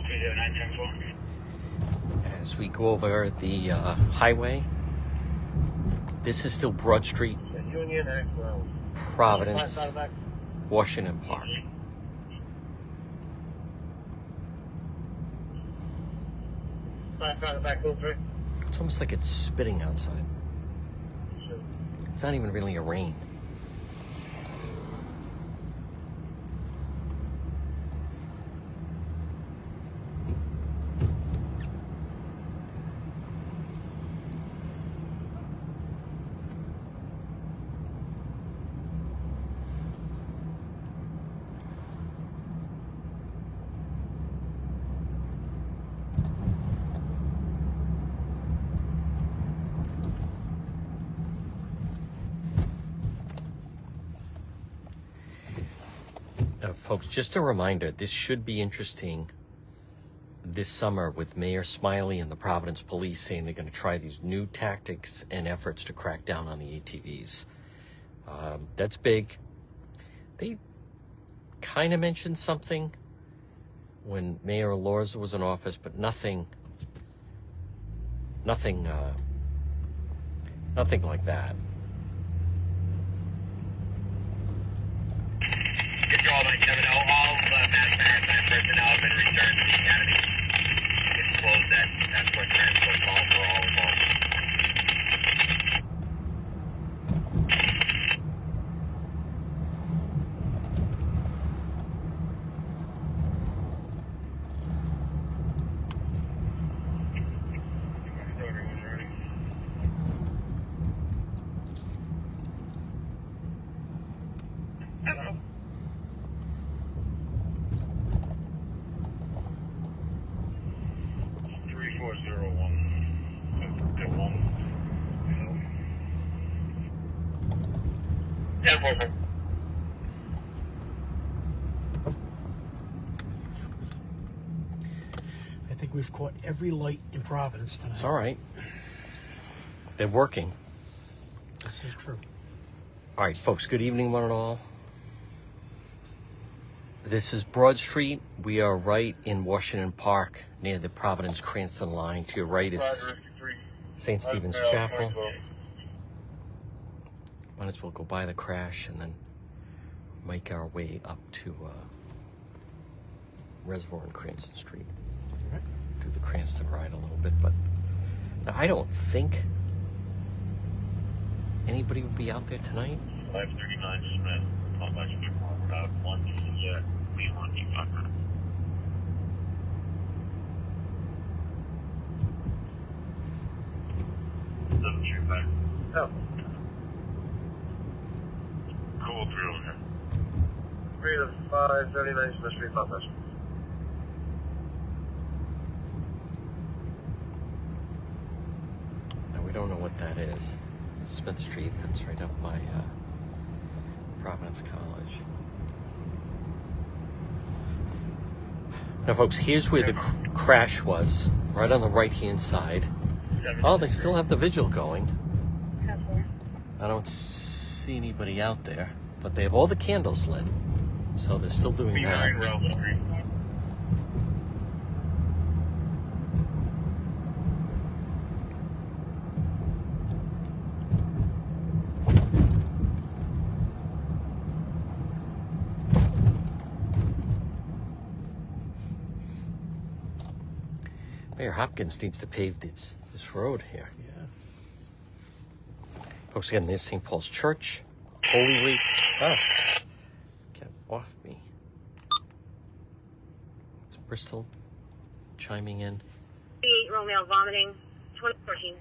309, 10-4. As we go over the highway, this is still Broad Street, Union X12. Providence, Washington Park. Back over. It's almost like it's spitting outside. It's not even really a rain. Folks, just a reminder, this should be interesting this summer with Mayor Smiley and the Providence Police saying they're going to try these new tactics and efforts to crack down on the ATVs. That's big. They kind of mentioned something when Mayor Lorza was in office, but nothing like that. Control 970, all mass maritime personnel have been returned to the academy. It's closed that transport call for all involved. Everyone's ready. Hello. I think we've caught every light in Providence tonight. It's all right. They're working. This is true. All right, folks, good evening, one and all. This is Broad Street. We are right in Washington Park near the Providence-Cranston line. To your right is St. Stephen's Chapel. Might as well go by the crash and then make our way up to Reservoir and Cranston Street. All right. Do the Cranston ride a little bit, but now, I don't think anybody would be out there tonight. 539 Smith, Complex Route 1, yeah, please 1 deep fucker. Oh. Cool through here. 3 to 539 Smith Street, Complex. Now, we don't know what that is. Smith Street, that's right up by Providence College. Now, folks, here's where the crash was, right on the right-hand side. Oh, they still have the vigil going. I don't see anybody out there, but they have all the candles lit, so they're still doing that. Ralph Street. Mayor Hopkins needs to pave this road here. Yeah. Folks, again, there's St. Paul's Church, Holy Week. Oh, get off me. It's Bristol chiming in. 38 Romeo vomiting, 2014.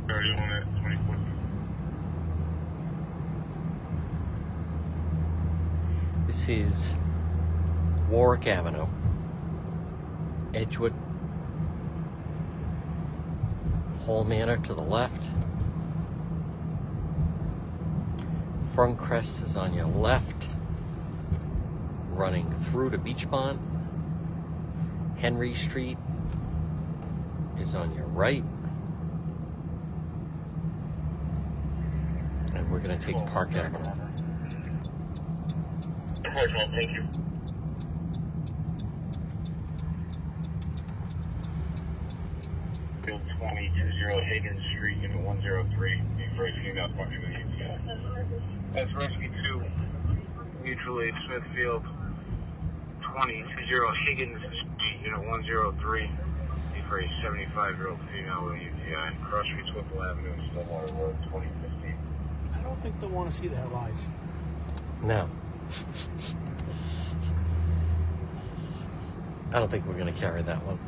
On at 24. This is Warwick Avenue, Edgewood, Hall Manor to the left. Ferncrest is on your left, running through to Beachmont. Henry Street is on your right. And we're going to take Park Avenue. Thank you. Field 2020 Hagen Street, Unit 103. First female parking in the UTI. That's Rescue 2. Mutual aid Smithfield 2020 Higgins Street, Unit 103. For a 75-year-old female with a UTI. Cross Streets, Whipple Avenue, Stillwater Road, 2015. I don't think they'll want to see that live. No. I don't think we're going to carry that one.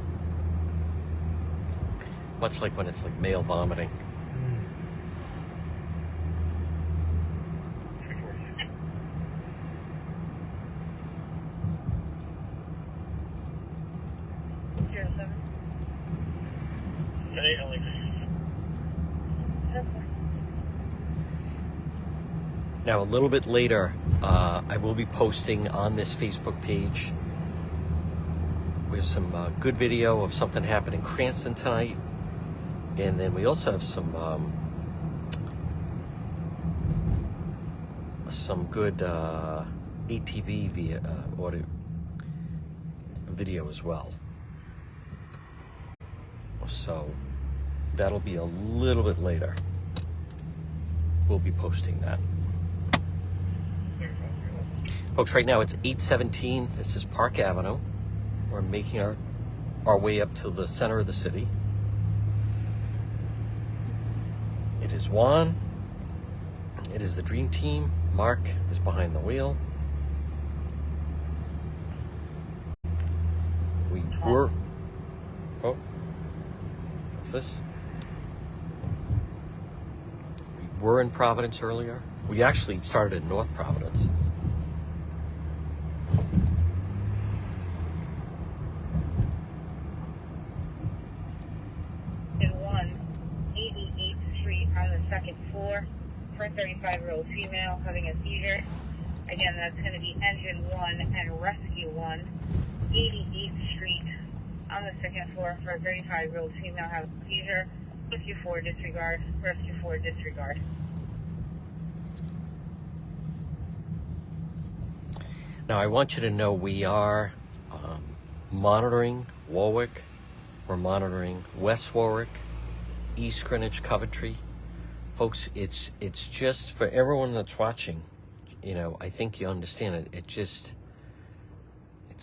Much like when it's like male vomiting. Now, a little bit later, I will be posting on this Facebook page with some good video of something happened in Cranston tonight. And then we also have some good ATV via audio video as well. So that'll be a little bit later. We'll be posting that. Folks, right now it's 8:17. This is Park Avenue. We're making our way up to the center of the city. It is Juan. It is the Dream Team. Mark is behind the wheel. We were... Oh. What's this? We were in Providence earlier. We actually started in North Providence. Second floor for a 35-year-old female having a seizure. Again, that's going to be Engine 1 and Rescue 1, 88th Street on the second floor for a 35-year-old female having a seizure. Rescue 4 disregard, Rescue 4 disregard. Now, I want you to know we are monitoring Warwick. We're monitoring West Warwick, East Greenwich, Coventry. Folks, it's just for everyone that's watching, you know, I think you understand it. It's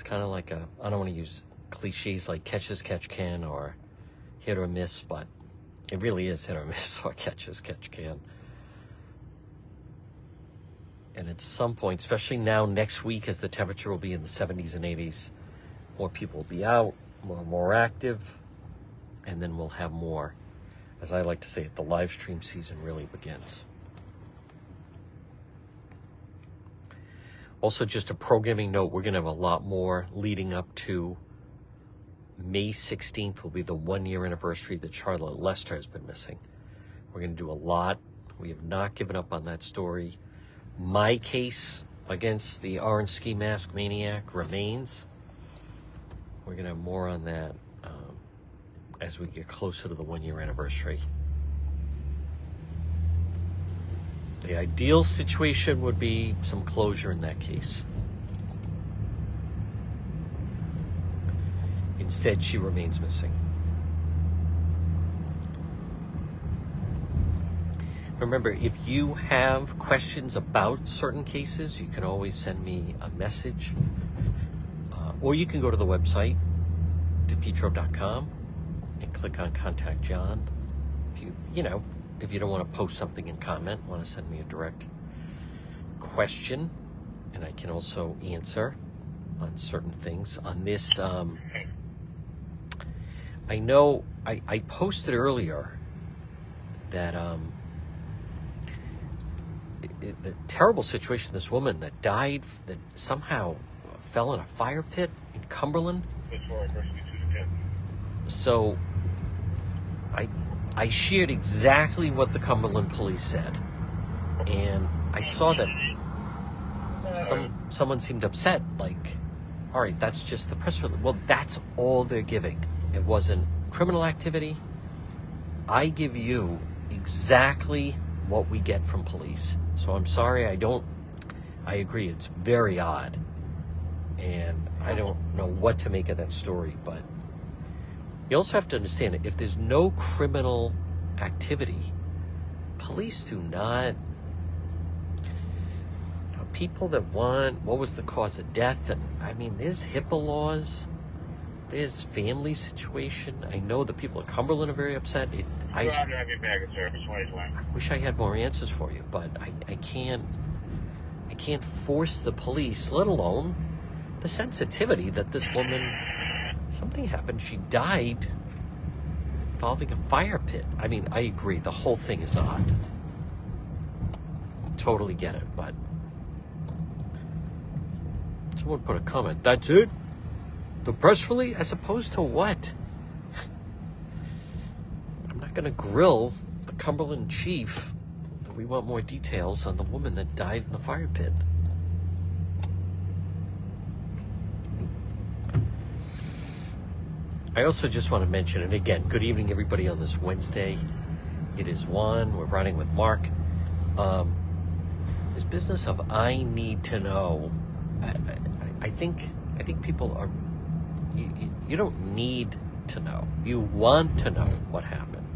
kind of like I don't want to use cliches like catch as catch can or hit or miss, but it really is hit or miss or catch as catch can. And at some point, especially now next week as the temperature will be in the 70s and 80s, more people will be out, more active, and then we'll have more. As I like to say it, the live stream season really begins. Also, just a programming note, we're going to have a lot more leading up to May 16th will be the 1-year anniversary that Charlotte Lester has been missing. We're going to do a lot. We have not given up on that story. My case against the orange ski mask maniac remains. We're going to have more on that as we get closer to the 1-year anniversary. The ideal situation would be some closure in that case. Instead, she remains missing. Remember, if you have questions about certain cases, you can always send me a message. Or you can go to the website, depetro.com, and click on Contact John. If you don't want to post something in comment, want to send me a direct question, and I can also answer on certain things. On this, I know I posted earlier that the terrible situation, this woman that died, that somehow fell in a fire pit in Cumberland. So I shared exactly what the Cumberland police said, and I saw that someone seemed upset, like, all right, that's just the press release. Well, that's all they're giving. It wasn't criminal activity. I give you exactly what we get from police. So I'm sorry, I agree, it's very odd, and I don't know what to make of that story, but you also have to understand that if there's no criminal activity, police do not, people that want, what was the cause of death, and I mean, there's HIPAA laws, there's family situation. I know the people at Cumberland are very upset. I wish I had more answers for you, but I can't force the police, let alone the sensitivity that this woman something happened. She died involving a fire pit. I mean, I agree. The whole thing is odd. Totally get it, but someone put a comment. That's it? The press release? As opposed to what? I'm not going to grill the Cumberland chief. We want more details on the woman that died in the fire pit. I also just want to mention, and again, good evening everybody on this Wednesday. It is Juan. We're riding with Mark. This business of I need to know. I think people are. You don't need to know. You want to know what happened.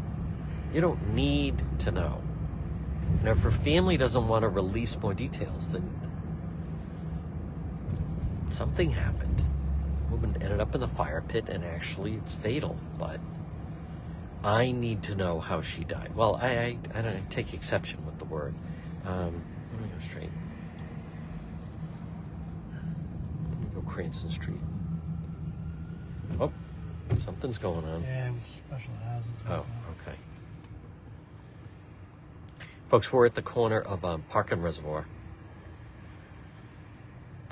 You don't need to know. And if her family doesn't want to release more details, then something happened. The woman ended up in the fire pit, and actually it's fatal. But I need to know how she died. Well, I don't take exception with the word. Let me go straight. Let me go Cranston Street. Oh, something's going on. Yeah, it was special houses. Oh, okay. Folks, we're at the corner of Park and Reservoir.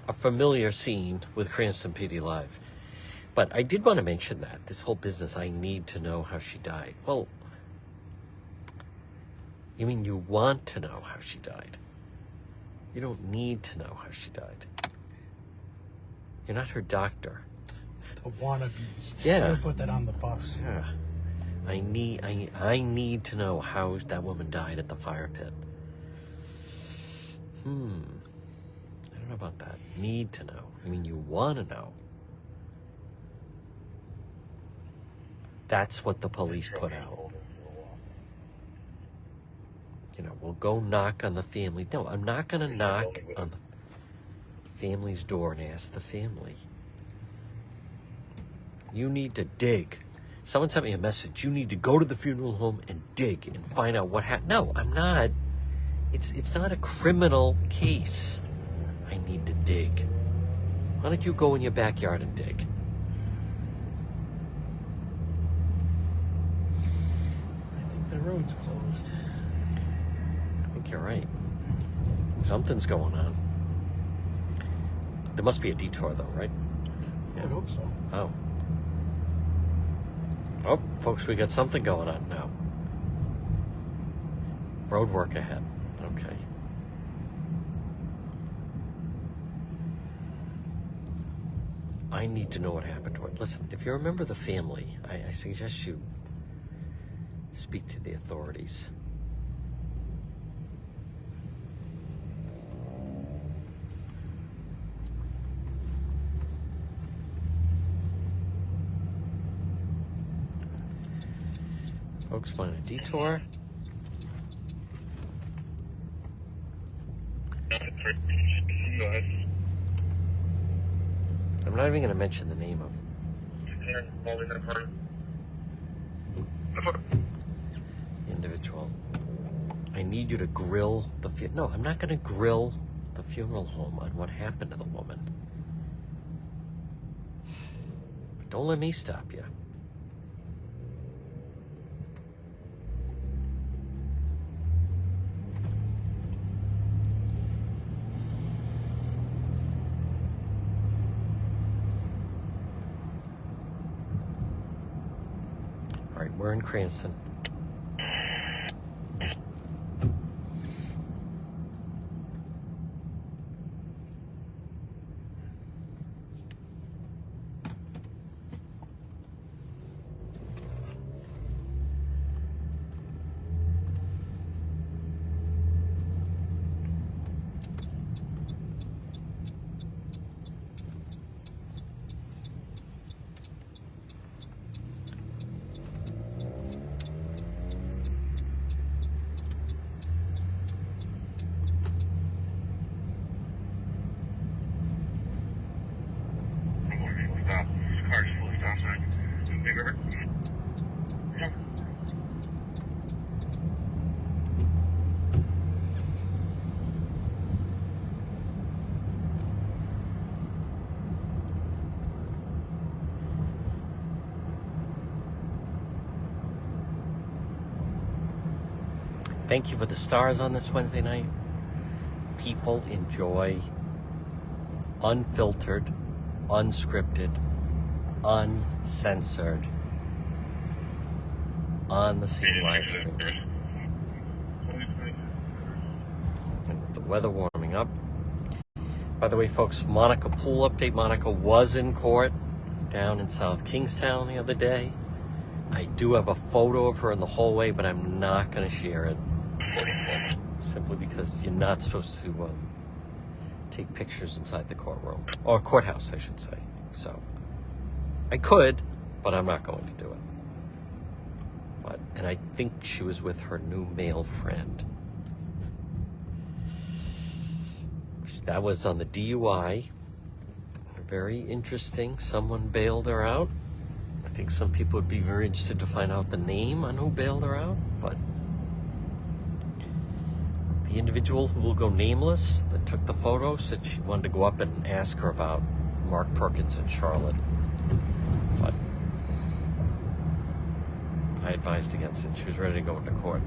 A familiar scene with Cranston PD Live. But I did want to mention that, this whole business, I need to know how she died. Well, you mean you want to know how she died? You don't need to know how she died. You're not her doctor. The wannabes. Yeah. They put that on the bus. Yeah. I need to know how that woman died at the fire pit. I don't know about that. Need to know. I mean, you want to know. That's what the police put out. You know, we'll go knock on the family. No, I'm not going to knock on the family's door and ask the family. You need to dig. Someone sent me a message. You need to go to the funeral home and dig and find out what happened. No, I'm not. It's not a criminal case. I need to dig. Why don't you go in your backyard and dig? I think the road's closed. I think you're right. Something's going on. There must be a detour though, right? I would hope so. Oh. Oh, folks, we got something going on now. Road work ahead. Okay. I need to know what happened to her. Listen, if you remember the family, I suggest you speak to the authorities. Folks, find a detour. I'm not even going to mention the name of the individual. I need you to grill the no, I'm not going to grill the funeral home on what happened to the woman. But don't let me stop you. All right, we're in Cranston. Car's fully stop sign. Big River. Thank you for the stars on this Wednesday night. People enjoy unfiltered, unscripted, uncensored, on the scene live stream. And with the weather warming up. By the way, folks, Monica pool update. Monica was in court down in South Kingstown the other day. I do have a photo of her in the hallway, but I'm not going to share it. Simply because you're not supposed to take pictures inside the courtroom. Or courthouse, I should say. So, I could, but I'm not going to do it. And I think she was with her new male friend. That was on the DUI. Very interesting. Someone bailed her out. I think some people would be very interested to find out the name on who bailed her out, but the individual who will go nameless that took the photo said she wanted to go up and ask her about Mark Perkins and Charlotte. But I advised against it. She was ready to go into court.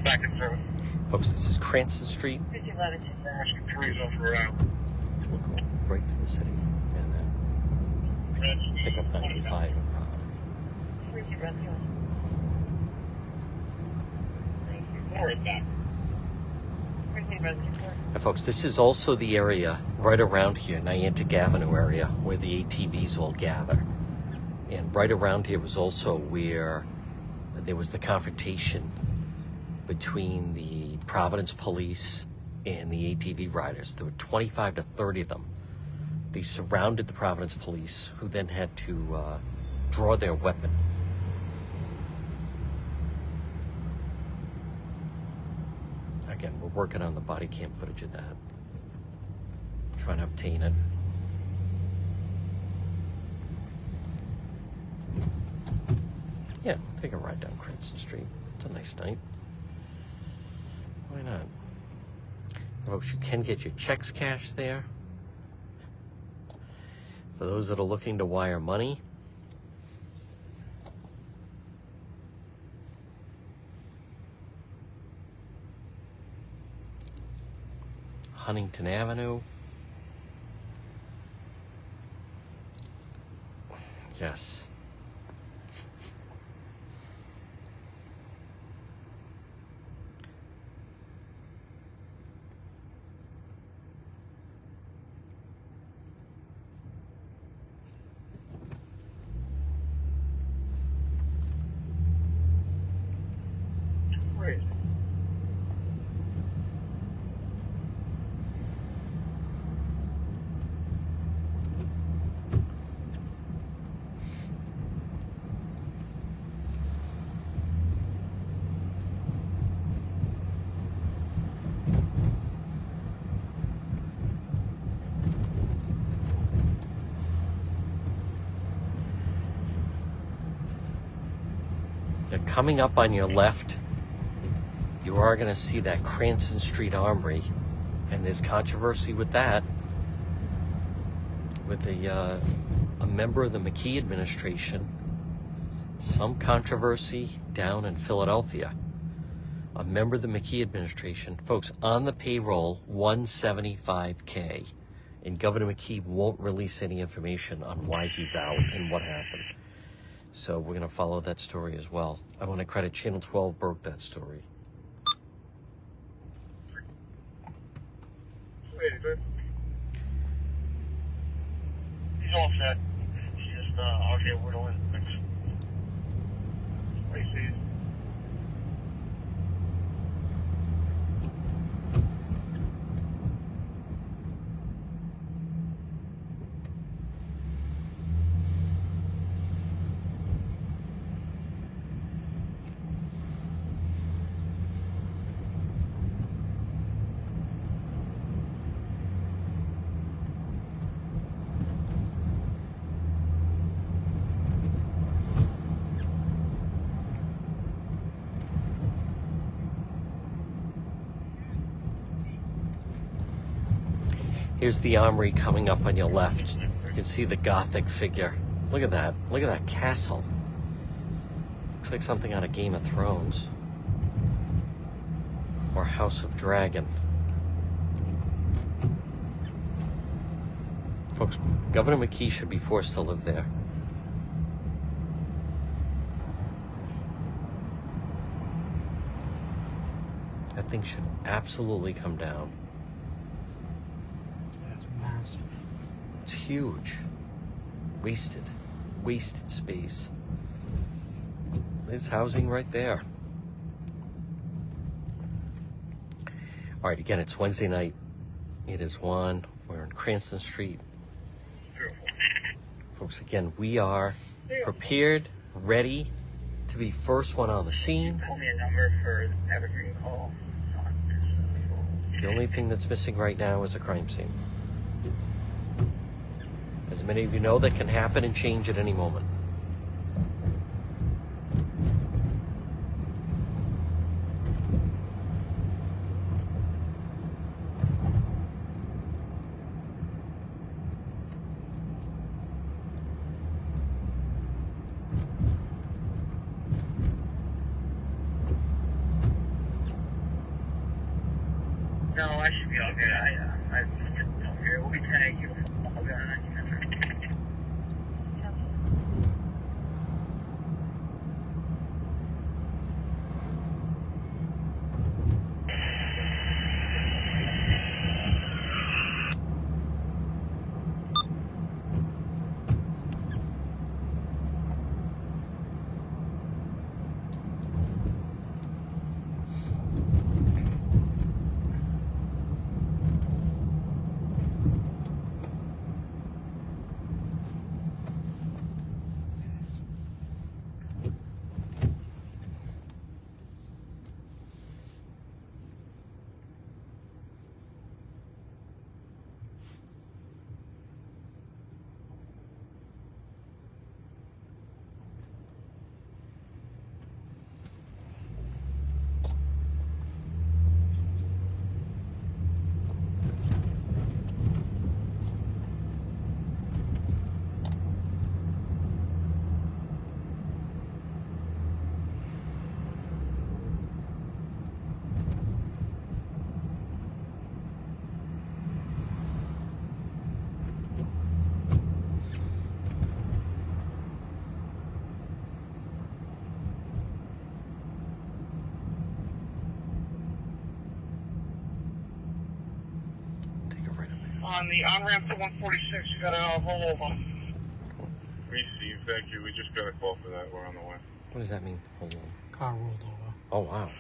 Back in service. Folks, this is Cranston Street. We'll go right to the city and then pick up 95 in Providence. And folks, this is also the area right around here, Niantic Avenue area, where the ATVs all gather. And right around here was also where there was the confrontation between the Providence police and the ATV riders. There were 25 to 30 of them. They surrounded the Providence police, who then had to draw their weapon. Again, we're working on the body cam footage of that. Trying to obtain it. Yeah, take a ride down Cranston Street. It's a nice night. Why not? Folks, you can get your checks cashed there. For those that are looking to wire money. Huntington Avenue. Yes. Coming up on your left you are going to see that Cranston Street Armory, and there's controversy with that, with a member of the McKee administration. Some controversy down in Philadelphia. A member of the McKee administration, folks, on the payroll, $175K, and Governor McKee won't release any information on why he's out and what happened. So we're going to follow that story as well. I want to credit Channel 12 broke that story. He's all set. He's just out here whittling. What do you see? Here's the armory coming up on your left. You can see the Gothic figure. Look at that. Look at that castle. Looks like something out of Game of Thrones. Or House of Dragon. Folks, Governor McKee should be forced to live there. That thing should absolutely come down. That's massive. It's huge. Wasted space. There's housing right there. All right, again, it's Wednesday night. It is Juan. We're on Cranston Street. Folks, again, we are prepared, ready to be first one on the scene. Call me a number for evergreen call. The only thing that's missing right now is a crime scene. As many of you know, that can happen and change at any moment. No, I should be all good. I we'll be tagging you. I'll be on 1900. On the on-ramp to 146, you got a rollover. Received, thank you. We just got a call for that. We're on the way. What does that mean? Hold on. Car rolled over. Oh, wow.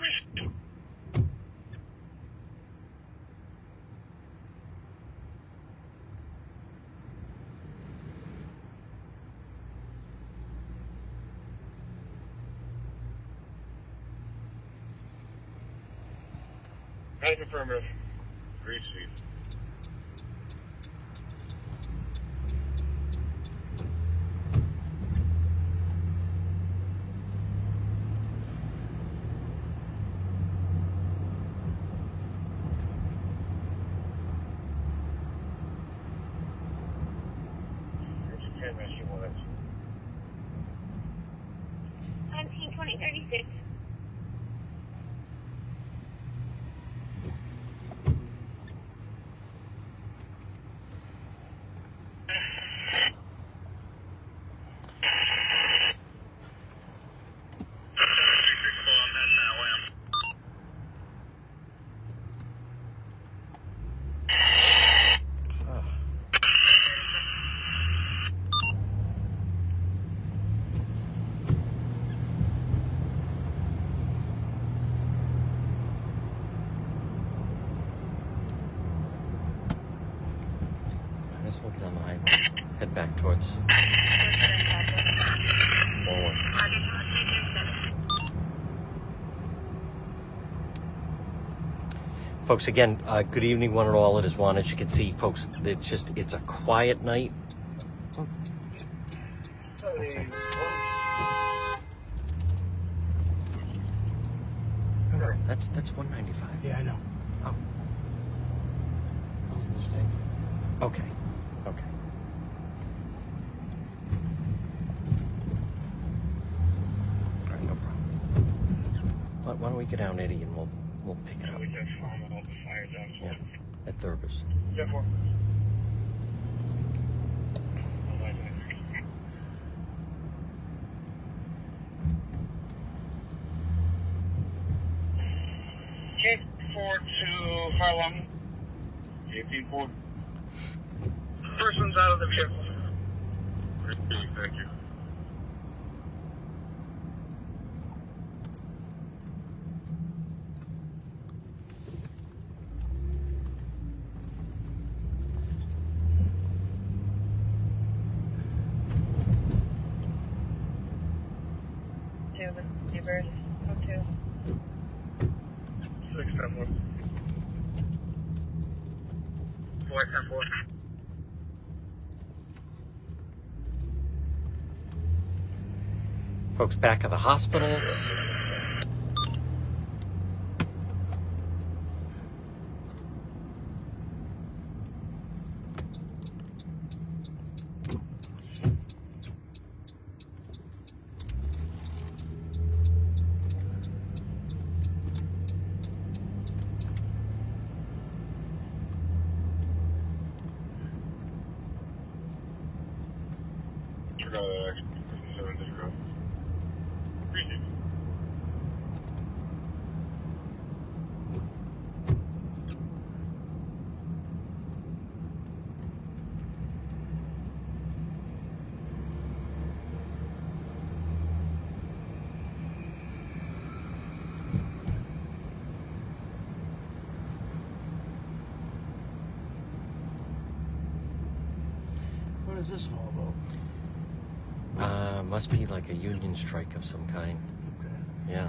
Right, affirmative. Received. Okay, man, she was. 172036. Let's look on the highway. Head back towards forward. Folks, again, good evening, one and all. It is Juan. As you can see, folks, it's a quiet night. Okay. No, that's 195. Yeah, I know. Oh, That was a mistake. okay. Okay. All right, no problem. Why don't we get down, Eddie, and we'll pick it up. We can farm all the fire down. Yeah, at Thurbers. Yeah, for. Okay, 4 to Harlem. 18-4. Person's out of the vehicle. Thank you. Neighbors, 02. 6-10-4. 4-10-4. Folks back at the hospitals. Forgot that actually. 7-0. Appreciate it. What is this all about? Must be like a union strike of some kind. Okay. Yeah.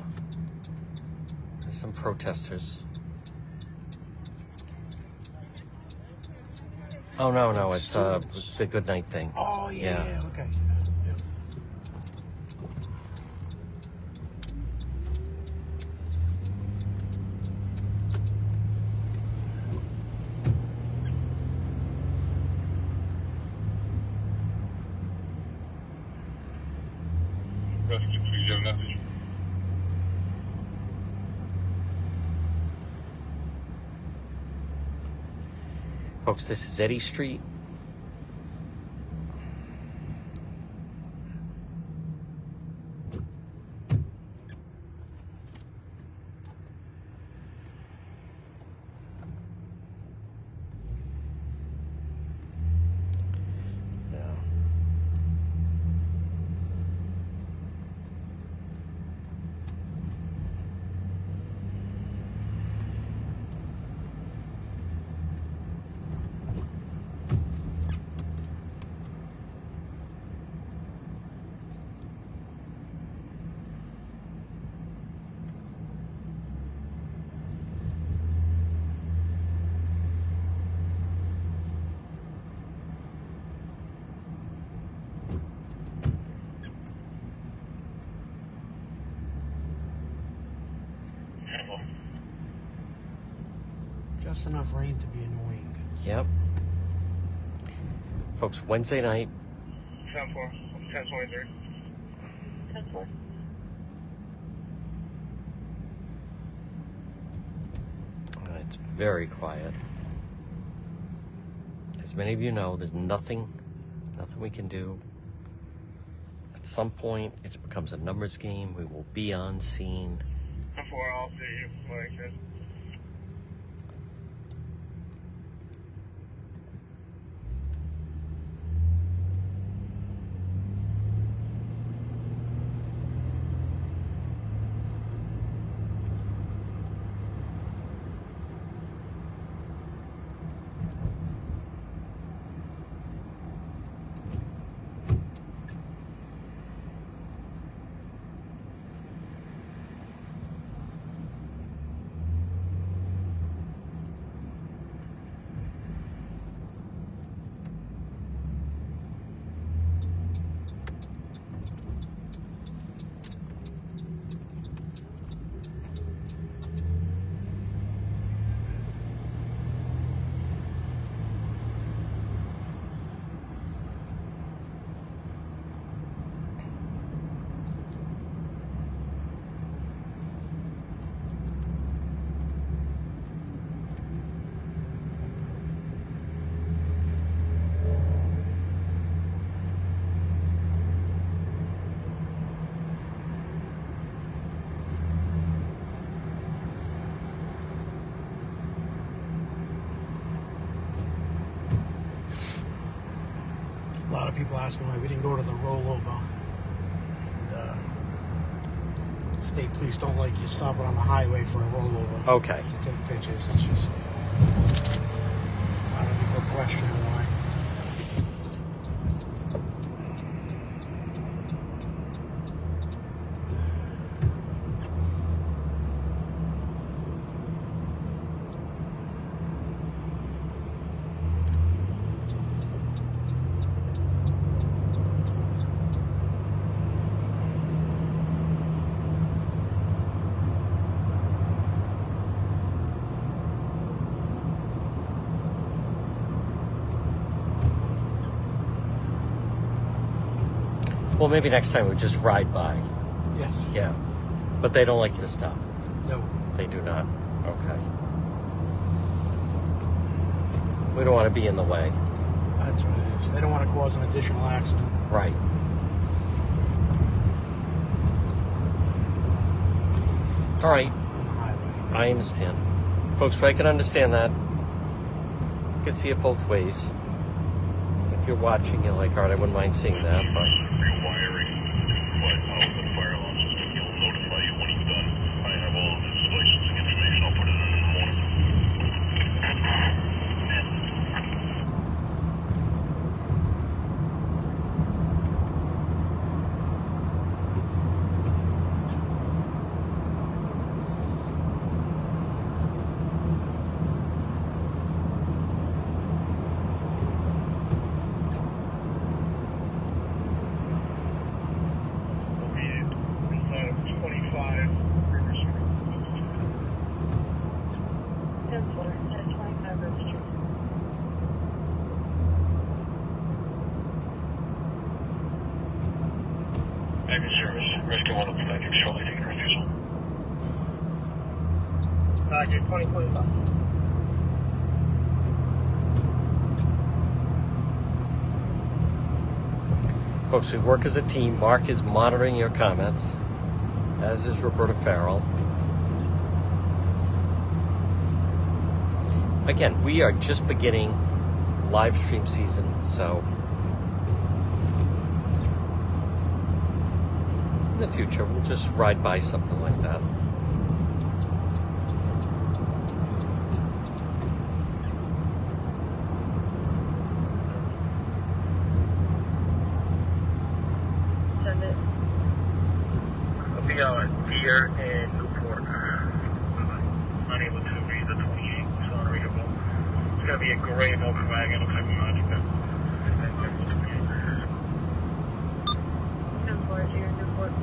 There's some protesters. Oh, no, it's the good night thing. Oh, yeah, Yeah. okay. Yeah. Rescue, please, you have a message. Folks, this is Eddy Street. Yeah. Just enough rain to be annoying. Yep. Folks, Wednesday night, 10-4. 10-23. 10-4. It's very quiet. As many of you know, there's nothing we can do. At some point, it becomes a numbers game. We will be on scene. 10-4, I'll see you. Like this. A lot of people asking why we didn't go to the rollover. And state police don't like you stopping on the highway for a rollover. Okay. To take pictures. It's just a lot of people questioning why. Well, maybe next time we just ride by. Yes. Yeah. But they don't like you to stop. No. They do not. Okay. We don't want to be in the way. That's what it is. They don't want to cause an additional accident. Right. All right. On the highway. I understand. Folks, but I can understand that. You can see it both ways. If you're watching, you're like, all right, I wouldn't mind seeing that, but... Rewiring, but the fire alarm system, he'll notify you when he's done. I have all of his licensing information. I'll put it in the morning. Inside of 25 River Street. 10-4. 10-25 River Street. Active service. Rescue 1 will be back shortly. Taking refusal. Roger, 2025. Folks, we work as a team. Mark is monitoring your comments, as is Roberta Farrell. Again, we are just beginning live stream season, so in the future, we'll just ride by something like that. Send it. I'll be out at Deer and Newport. Unable to read the 28, so unreadable. It's going to be a gray Volkswagen. Looks like we might have been. 10-4, Deer, Newport.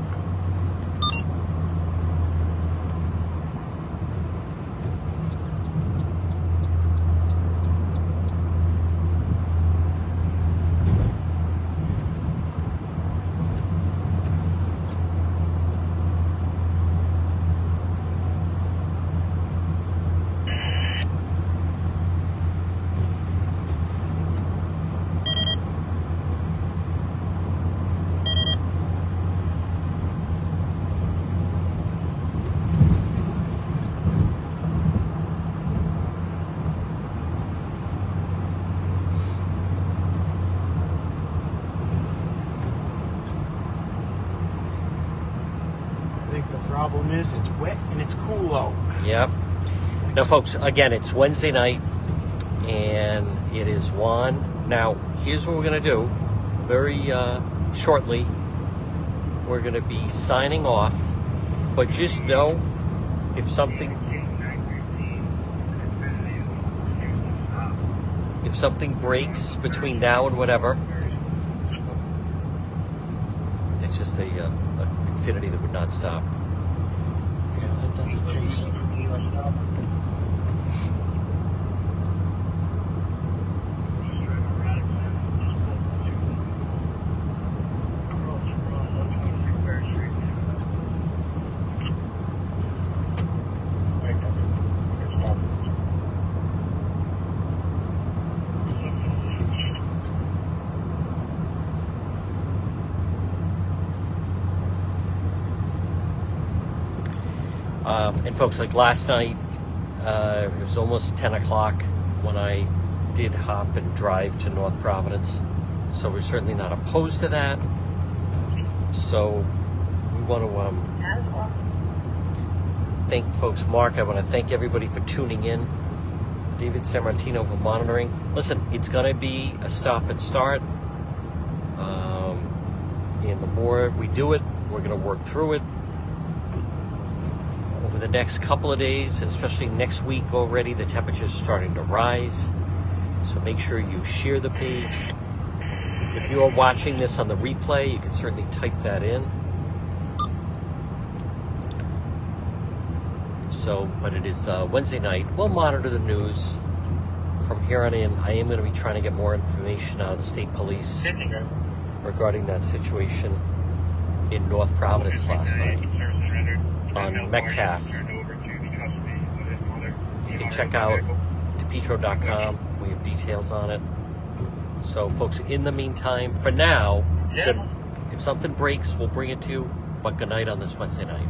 The problem is it's wet and it's cool out. Yep. Now, folks, again, it's Wednesday night, and it is Juan. Now, here's what we're going to do. Very shortly, we're going to be signing off, but just know if something breaks between now and whatever, it's just a Infinity that would not stop. Yeah, that's a chase. And folks, like last night, it was almost 10 o'clock when I did hop and drive to North Providence. So we're certainly not opposed to that. So we want to thank folks. Mark, I want to thank everybody for tuning in. David Sammartino for monitoring. Listen, it's going to be a stop and start. And the more we do it, we're going to work through it. Over the next couple of days, especially next week already, the temperature's starting to rise. So make sure you share the page. If you are watching this on the replay, you can certainly type that in. So, but it is Wednesday night. We'll monitor the news from here on in. I am going to be trying to get more information out of the state police regarding that situation in North Providence last night. On Metcalf. You can check out depetro.com. We have details on it. So, folks, in the meantime, for now, if something breaks, we'll bring it to you. But good night on this Wednesday night.